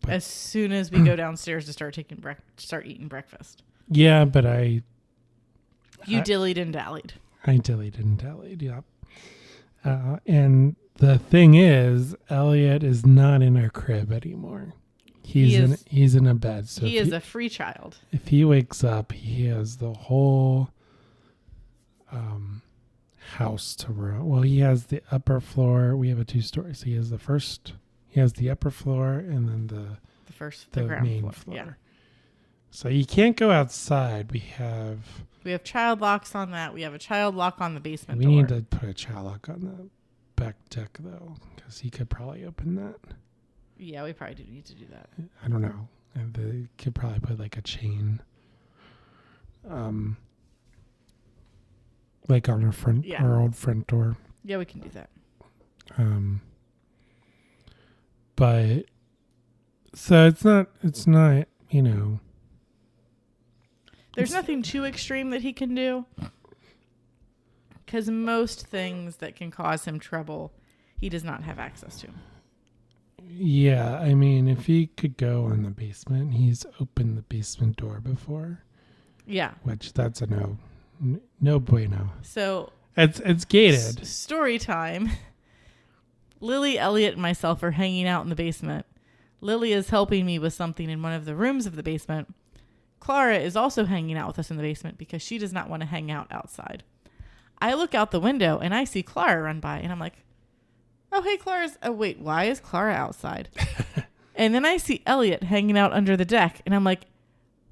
But as soon as we go downstairs to start eating breakfast. Yeah, but You dillied and dallied. I dillied and dallied, yep. And the thing is, Elliot is not in our crib anymore. He's in a bed. So he is a free child. If he wakes up, he has the whole house to roam. Well, he has the upper floor. We have a 2-story. So he has the upper floor and then the main floor. Yeah. So you can't go outside. We have child locks on that. We have a child lock on the basement door. We need to put a child lock on back deck, though, because he could probably open that. Yeah, we probably do need to do that. I don't know. And they could probably put like a chain, like on our old front door. Yeah, we can do that. But so it's not, There's nothing too extreme that he can do. Because most things that can cause him trouble, he does not have access to. Yeah, I mean, if he could go in the basement, he's opened the basement door before. Yeah. Which that's a no bueno. So it's gated. Story time. Lily, Elliot, and myself are hanging out in the basement. Lily is helping me with something in one of the rooms of the basement. Clara is also hanging out with us in the basement because she does not want to hang out outside. I look out the window and I see Clara run by and I'm like, oh, hey, wait, why is Clara outside? And then I see Elliot hanging out under the deck and I'm like,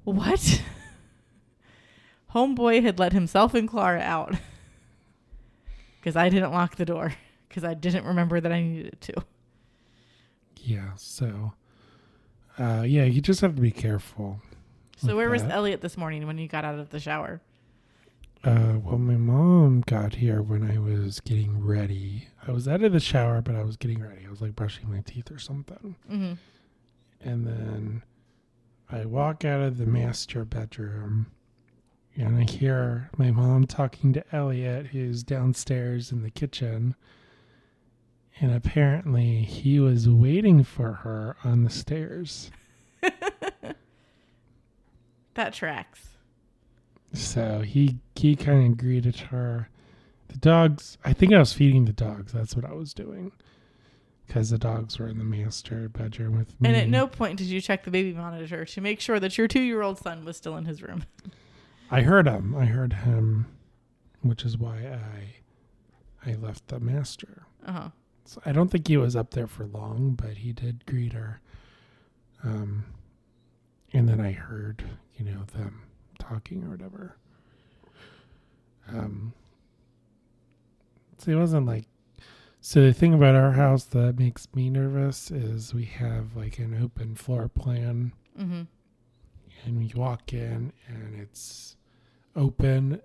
what? Homeboy had let himself and Clara out because I didn't lock the door because I didn't remember that I needed to. Yeah, so, you just have to be careful. So where was Elliot this morning when you got out of the shower? Well, my mom got here when I was getting ready. I was out of the shower, but I was getting ready. I was like brushing my teeth or something. Mm-hmm. And then I walk out of the master bedroom and I hear my mom talking to Elliot, who's downstairs in the kitchen. And apparently he was waiting for her on the stairs. That tracks. So he kind of greeted her. The dogs, I think I was feeding the dogs. That's what I was doing. Because the dogs were in the master bedroom with me. And at no point did you check the baby monitor to make sure that your 2-year-old son was still in his room. I heard him, which is why I left the master. Uh-huh. So I don't think he was up there for long, but he did greet her. And then I heard, them talking or whatever. So it wasn't like... So the thing about our house that makes me nervous is we have like an open floor plan. Mm-hmm. And we walk in and it's open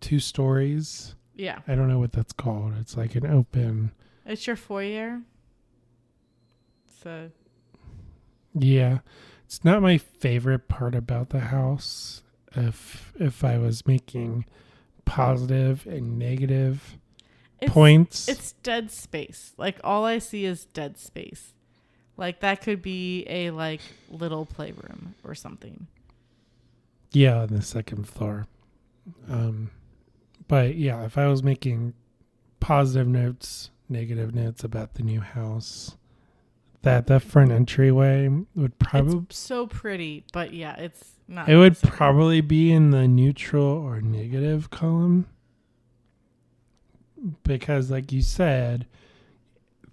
2 stories. Yeah. I don't know what that's called. It's like an open... It's your foyer. So... Yeah. It's not my favorite part about the house. If I was making positive and negative points. It's dead space. Like all I see is dead space. Like that could be a like little playroom or something. Yeah, on the second floor. But yeah, if I was making positive notes, negative notes about the new house, that front entryway would probably... It's so pretty, but yeah, it's not... It would probably be in the neutral or negative column. Because like you said,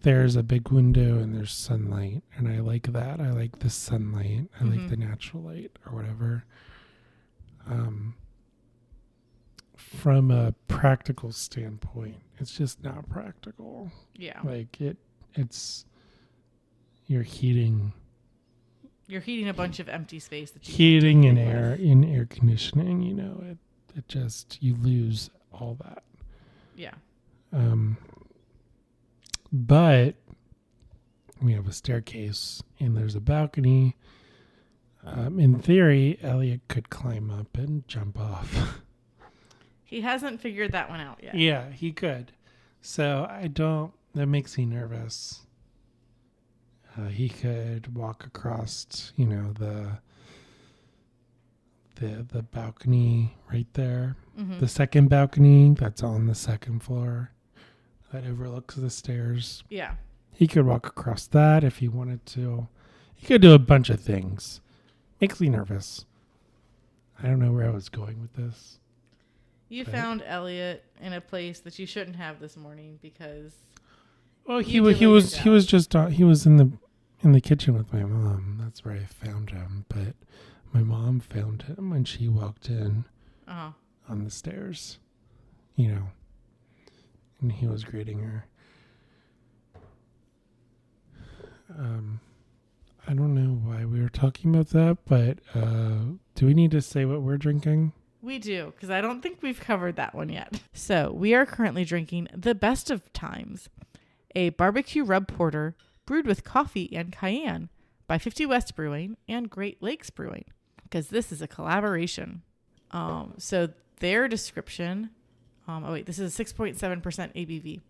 there's a big window and there's sunlight. And I like that. I like the sunlight. I like the natural light or whatever. From a practical standpoint, it's just not practical. Yeah. Like it's... You're heating a bunch of empty space. That you heating and air conditioning, it just, you lose all that. Yeah. But we have a staircase and there's a balcony. In theory, Elliot could climb up and jump off. He hasn't figured that one out yet. Yeah, he could. So that makes me nervous. He could walk across, the balcony right there. Mm-hmm. The second balcony that's on the second floor that overlooks the stairs. Yeah. He could walk across that if he wanted to. He could do a bunch of things. Makes me nervous. I don't know where I was going with this. You found Elliot in a place that you shouldn't have this morning because... Well, he was in the kitchen with my mom. That's where I found him. But my mom found him when she walked in on the stairs, and he was greeting her. I don't know why we were talking about that, but do we need to say what we're drinking? We do, because I don't think we've covered that one yet. So we are currently drinking the Best of Times, a barbecue rub porter brewed with coffee and cayenne by 50 West Brewing and Great Lakes Brewing, because this is a collaboration. So their description, this is a 6.7% ABV.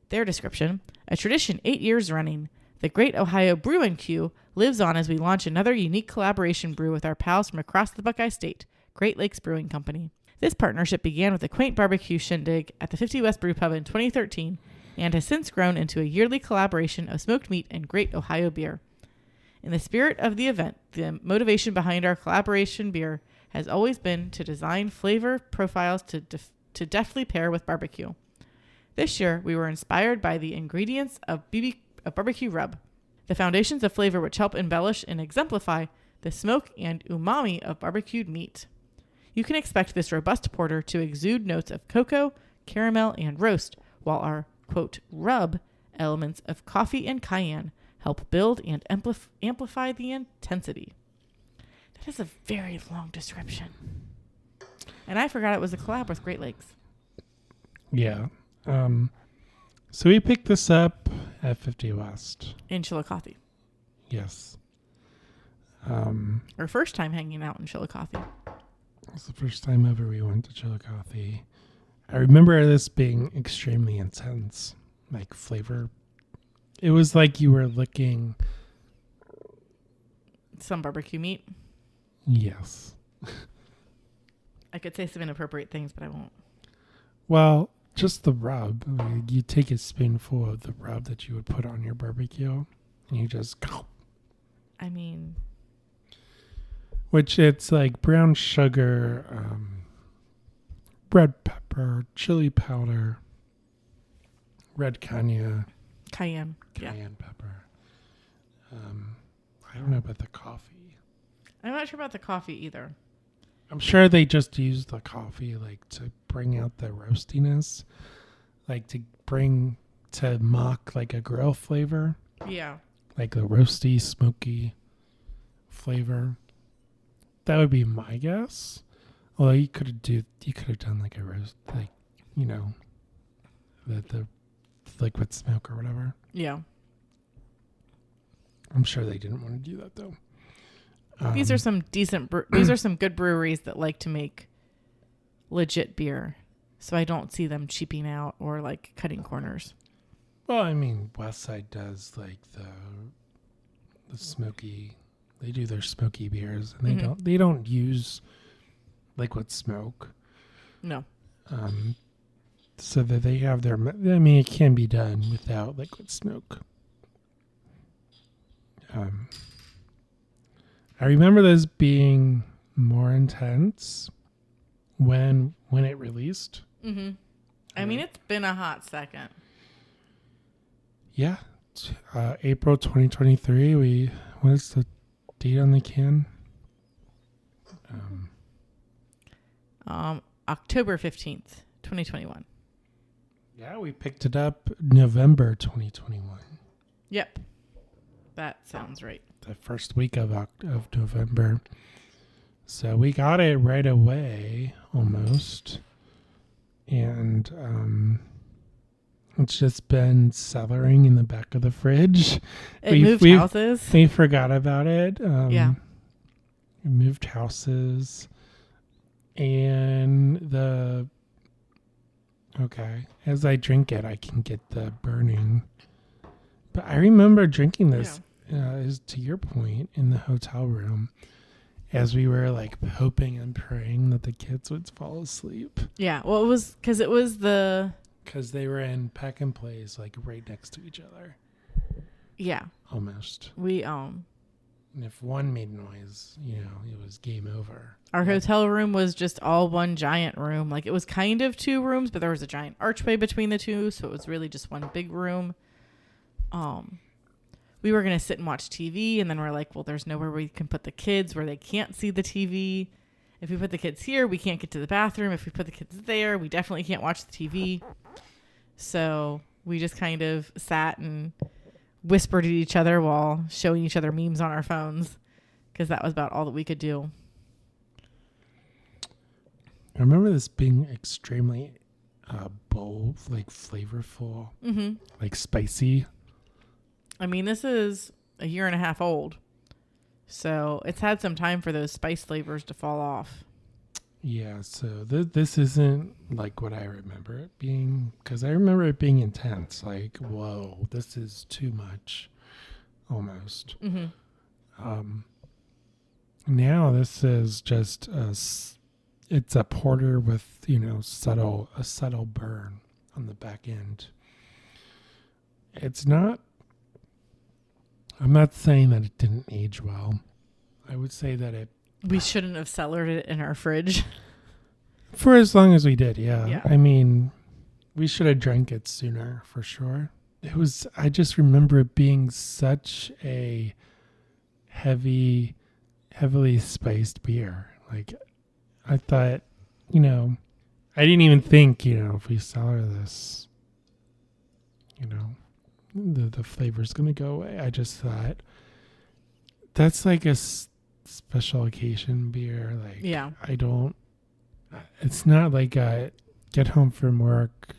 Their description, a tradition 8 years running. The Great Ohio Brewing Queue lives on as we launch another unique collaboration brew with our pals from across the Buckeye State, Great Lakes Brewing Company. This partnership began with a quaint barbecue shindig at the 50 West Brew Pub in 2013 and has since grown into a yearly collaboration of smoked meat and great Ohio beer. In the spirit of the event, the motivation behind our collaboration beer has always been to design flavor profiles to deftly pair with barbecue. This year, we were inspired by the ingredients of barbecue rub, the foundations of flavor which help embellish and exemplify the smoke and umami of barbecued meat. You can expect this robust porter to exude notes of cocoa, caramel, and roast, while our, quote, rub elements of coffee and cayenne help build and amplify the intensity. That is a very long description. And I forgot it was a collab with Great Lakes. Yeah. So we picked this up at 50 West. In Chillicothe. Yes. Our first time hanging out in Chillicothe. It was the first time ever we went to Chillicothe. I remember this being extremely intense, like flavor. It was like you were licking some barbecue meat. Yes. I could say some inappropriate things, but I won't. Well, just the rub. I mean, you take a spoonful of the rub that you would put on your barbecue, and you just go. I mean, which it's like brown sugar, red pepper, chili powder, red cayenne pepper. I don't know about the coffee. I'm not sure about the coffee either. I'm sure they just used the coffee like to bring out the roastiness, like to mock like a grill flavor. Yeah. Like the roasty, smoky flavor. That would be my guess. Although you could have done like a roast, like, you know, the liquid smoke or whatever. Yeah. I'm sure they didn't want to do that though. These are some these are some good breweries that like to make legit beer. So I don't see them cheaping out or like cutting corners. Well, I mean, Westside does like the smoky. They do their smoky beers, and they don't use liquid smoke. No. So that they have their. I mean, it can be done without liquid smoke. I remember this being more intense when it released. Mm-hmm. I mean, it's been a hot second. Yeah. April 2023. What is the date on the can? October 15th, 2021. Yeah, we picked it up November 2021. Yep. That sounds right. The first week of November. So we got it right away, almost. And it's just been cellaring in the back of the fridge. Moved houses. We forgot about it. Yeah. We moved houses. And as I drink it, I can get the burning. But I remember drinking this, is to your point, in the hotel room, as we were like hoping and praying that the kids would fall asleep. Yeah, well, because they were in pack and plays, like right next to each other. Yeah, almost. And if one made noise, it was game over. Our hotel room was just all one giant room. Like, it was kind of two rooms, but there was a giant archway between the two, so it was really just one big room. We were going to sit and watch TV, and then we're like, well, there's nowhere we can put the kids where they can't see the TV. If we put the kids here, we can't get to the bathroom. If we put the kids there, we definitely can't watch the TV. So we just kind of sat and whispered at each other while showing each other memes on our phones, because that was about all that we could do. I remember this being extremely bold, like flavorful, like spicy. I mean, this is a year and a half old, so it's had some time for those spice flavors to fall off. Yeah, so this isn't like what I remember it being, because I remember it being intense. Like, whoa, this is too much, almost. Now this is just it's a porter with, a subtle burn on the back end. It's not, I'm not saying that it didn't age well. I would say that we shouldn't have cellared it in our fridge. For as long as we did, yeah. Yeah. I mean, we should have drank it sooner, for sure. I just remember it being such a heavily spiced beer. Like, I thought, I didn't even think, if we cellar this, the flavor's going to go away. I just thought that's like a special occasion beer. Like, yeah. It's not like a get home from work,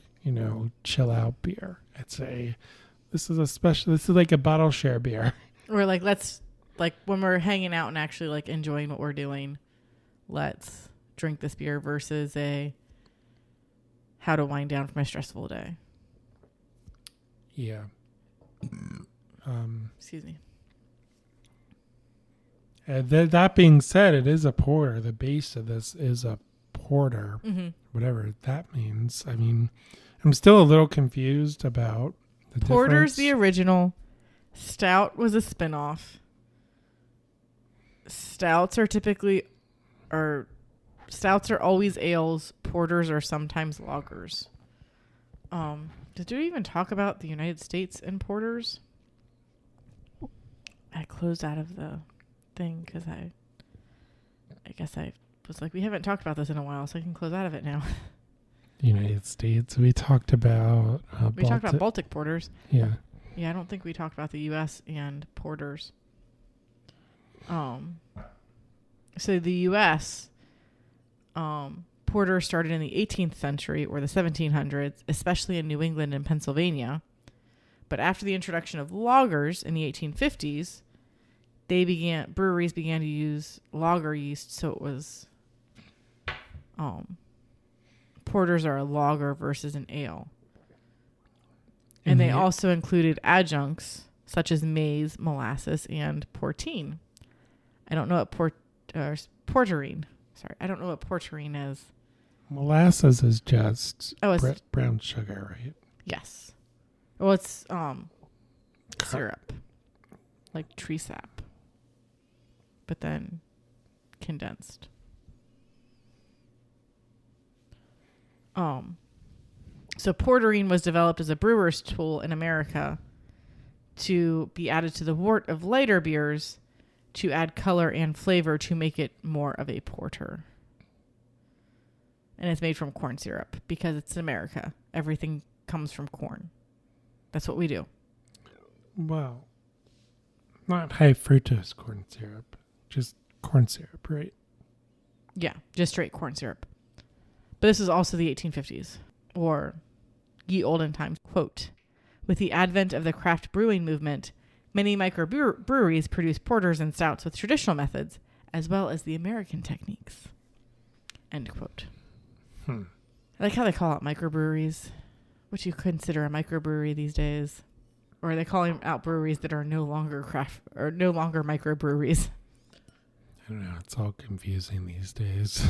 chill out beer. This is like a bottle share beer. Or like, when we're hanging out and actually like enjoying what we're doing, let's drink this beer versus how to wind down from a stressful day. Yeah. Excuse me. That being said, it is a porter. The base of this is a porter, whatever that means. I mean, I'm still a little confused about the Porter's difference. the original. Stout was a spinoff. Stouts are always ales. Porters are sometimes lagers. Did you even talk about the United States and porters? I closed out of the thing because I guess I was like, we haven't talked about this in a while, so I can close out of it now. United States. We talked about we talked about Baltic porters. Yeah. Yeah, I don't think we talked about the U.S. and porters. So the U.S. Porter started in the 18th century or the 1700s, especially in New England and Pennsylvania. But after the introduction of lagers in the 1850s, breweries began to use lager yeast, so it was porters are a lager versus an ale. And they also included adjuncts such as maize, molasses, and portine. I don't know what porterine. Sorry, I don't know what porterine is. Molasses is just it's brown sugar, right? Yes. Well, it's syrup, like tree sap, but then condensed. So porterine was developed as a brewer's tool in America to be added to the wort of lighter beers to add color and flavor to make it more of a porter. And it's made from corn syrup because it's in America. Everything comes from corn. That's what we do. Well, not high fructose corn syrup, just corn syrup, right? Yeah, just straight corn syrup. But this is also the 1850s, or ye olden times. Quote, with the advent of the craft brewing movement, many microbreweries produce porters and stouts with traditional methods, as well as the American techniques. End quote. I like how they call out microbreweries. What you consider a microbrewery these days? Or are they calling out breweries that are no longer microbreweries? I don't know. It's all confusing these days.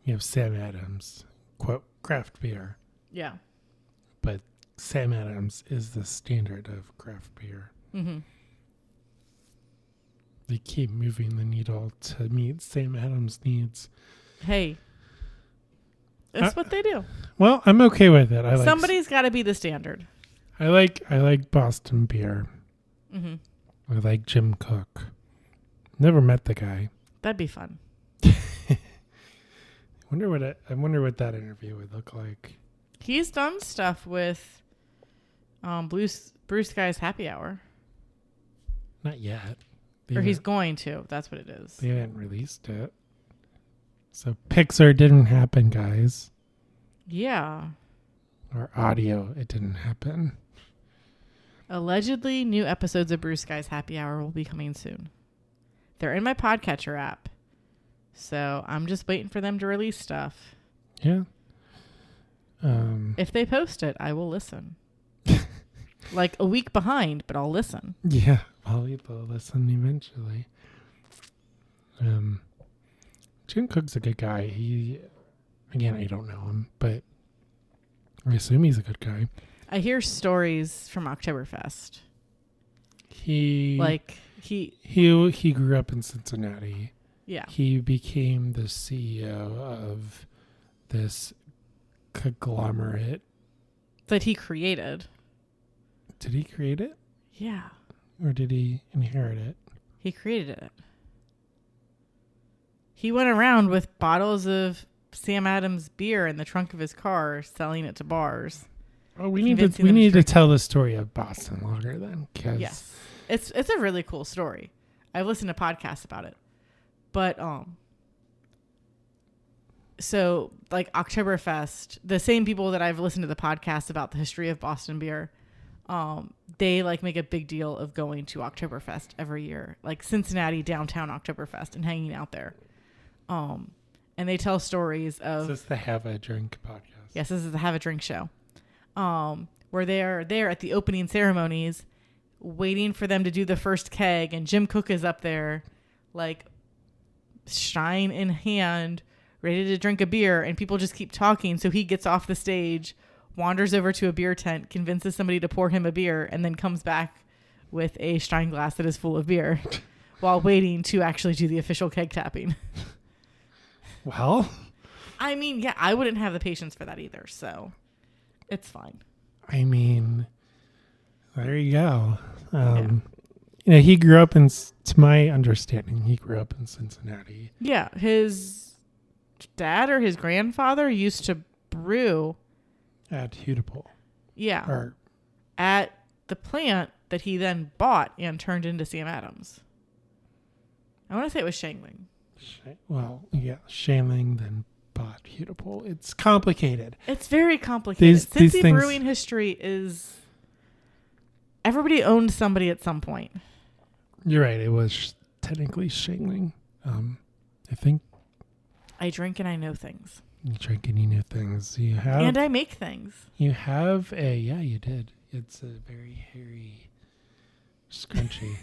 You have Sam Adams, quote, craft beer. Yeah. But Sam Adams is the standard of craft beer. Mm-hmm. They keep moving the needle to meet Sam Adams' needs. Hey. That's what they do. Well, I'm okay with it. Somebody's got to be the standard. I like Boston beer. Mm-hmm. I like Jim Cook. Never met the guy. That'd be fun. I wonder what that interview would look like. He's done stuff with Bruce Guy's Happy Hour. Not yet. Or he's going to. That's what it is. They haven't released it. So Pixar didn't happen, guys. Yeah. Or audio, it didn't happen. Allegedly, new episodes of Bruce Guy's Happy Hour will be coming soon. They're in my podcatcher app. So I'm just waiting for them to release stuff. Yeah. If they post it, I will listen. Like a week behind, but I'll listen. Yeah, I'll listen eventually. Jim Cook's a good guy. Again, I don't know him, but I assume he's a good guy. I hear stories from Oktoberfest. He grew up in Cincinnati. Yeah. He became the CEO of this conglomerate that he created. Did he create it? Yeah. Or did he inherit it? He created it. He went around with bottles of Sam Adams beer in the trunk of his car, selling it to bars. Oh, we need to tell the story of Boston Lager then. Yes, it's a really cool story. I've listened to podcasts about it, but so like Oktoberfest, the same people that I've listened to the podcast about the history of Boston beer, they like make a big deal of going to Oktoberfest every year, like Cincinnati downtown Oktoberfest, and hanging out there. And they tell stories of... Is this the Have a Drink podcast? Yes, this is the Have a Drink show. Where they're there at the opening ceremonies, waiting for them to do the first keg, and Jim Cook is up there, like, stein in hand, ready to drink a beer, and people just keep talking, so he gets off the stage, wanders over to a beer tent, convinces somebody to pour him a beer, and then comes back with a stein glass that is full of beer while waiting to actually do the official keg tapping. Well, I mean, yeah, I wouldn't have the patience for that either, so it's fine. I mean, there you go. He grew up to my understanding, he grew up in Cincinnati. Yeah, his dad or his grandfather used to brew at Hudipole. Yeah. Or at the plant that he then bought and turned into Sam Adams. I want to say it was Shangling. Well, yeah, Shangling then bought Hudipole. It's complicated. It's very complicated. These things, brewing history is... Everybody owned somebody at some point. You're right. It was technically Shangling. I think. I drink and I know things. You drink and you know things. And I make things. You have you did. It's a very hairy scrunchie.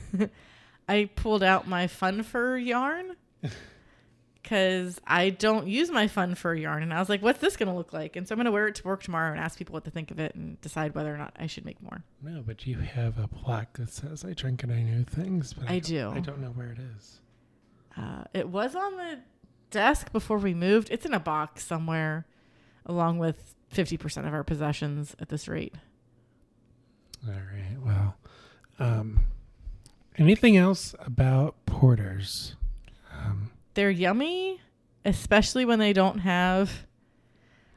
I pulled out my Fun Fur yarn because I don't use my Fun Fur yarn. And I was like, what's this going to look like? And so I'm going to wear it to work tomorrow and ask people what to think of it and decide whether or not I should make more. No, but you have a plaque that says, I drink and I know things. But I do. I don't know where it is. It was on the desk before we moved. It's in a box somewhere along with 50% of our possessions at this rate. All right. Well, anything else about porters? They're yummy, especially when they don't have,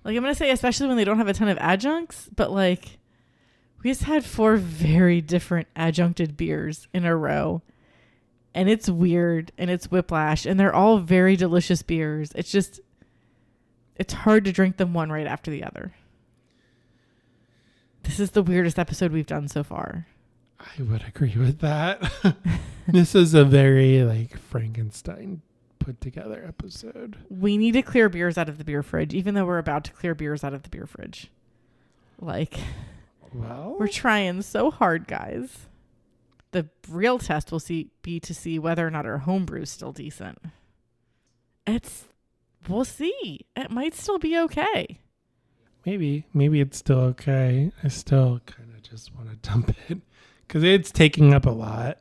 like, I'm going to say especially when they don't have a ton of adjuncts, but like we just had 4 very different adjuncted beers in a row, and it's weird and it's whiplash, and they're all very delicious beers. It's hard to drink them one right after the other. This is the weirdest episode we've done so far. I would agree with that. This is a very like Frankenstein put together episode. We need to clear beers out of the beer fridge, even though we're about to clear beers out of the beer fridge. Like, well, we're trying so hard, guys. The real test will be to see whether or not our homebrew is still decent. We'll see. It might still be okay. Maybe it's still okay. I still kind of just want to dump it because it's taking up a lot.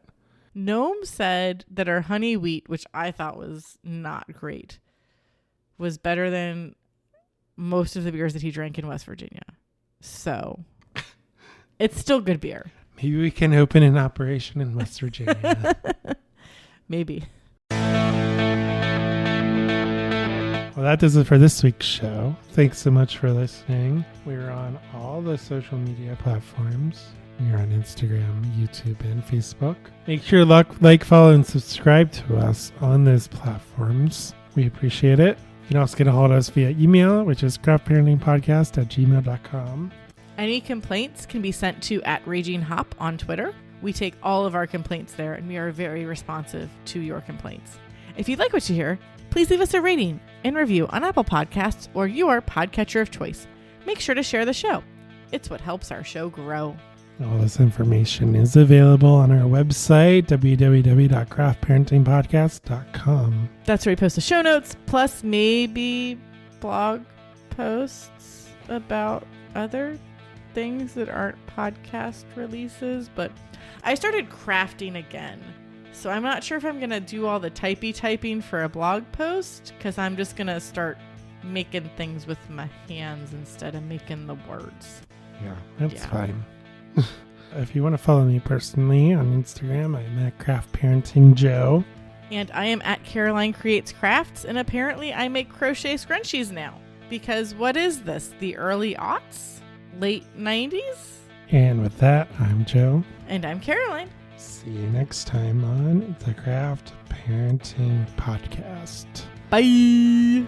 Gnome said that our honey wheat, which I thought was not great, was better than most of the beers that he drank in West Virginia. So it's still good beer. Maybe we can open an operation in West Virginia. Maybe. Well, that does it for this week's show. Thanks so much for listening. We're on all the social media platforms. We're on Instagram, YouTube, and Facebook. Make sure to like, follow, and subscribe to us on those platforms. We appreciate it. You can also get a hold of us via email, which is craftparentingpodcast@gmail.com. Any complaints can be sent to @RagingHop on Twitter. We take all of our complaints there, and we are very responsive to your complaints. If you like what you hear, please leave us a rating and review on Apple Podcasts or your podcatcher of choice. Make sure to share the show. It's what helps our show grow. All this information is available on our website, www.craftparentingpodcast.com. That's where we post the show notes, plus maybe blog posts about other things that aren't podcast releases. But I started crafting again, so I'm not sure if I'm going to do all the typing for a blog post, because I'm just going to start making things with my hands instead of making the words. Yeah, that's fine. If you want to follow me personally on Instagram, I'm at Craft Parenting Joe. And I am at Caroline Creates Crafts, and apparently I make crochet scrunchies now. Because what is this? The early aughts? Late 90s? And with that, I'm Joe. And I'm Caroline. See you next time on the Craft Parenting Podcast. Bye.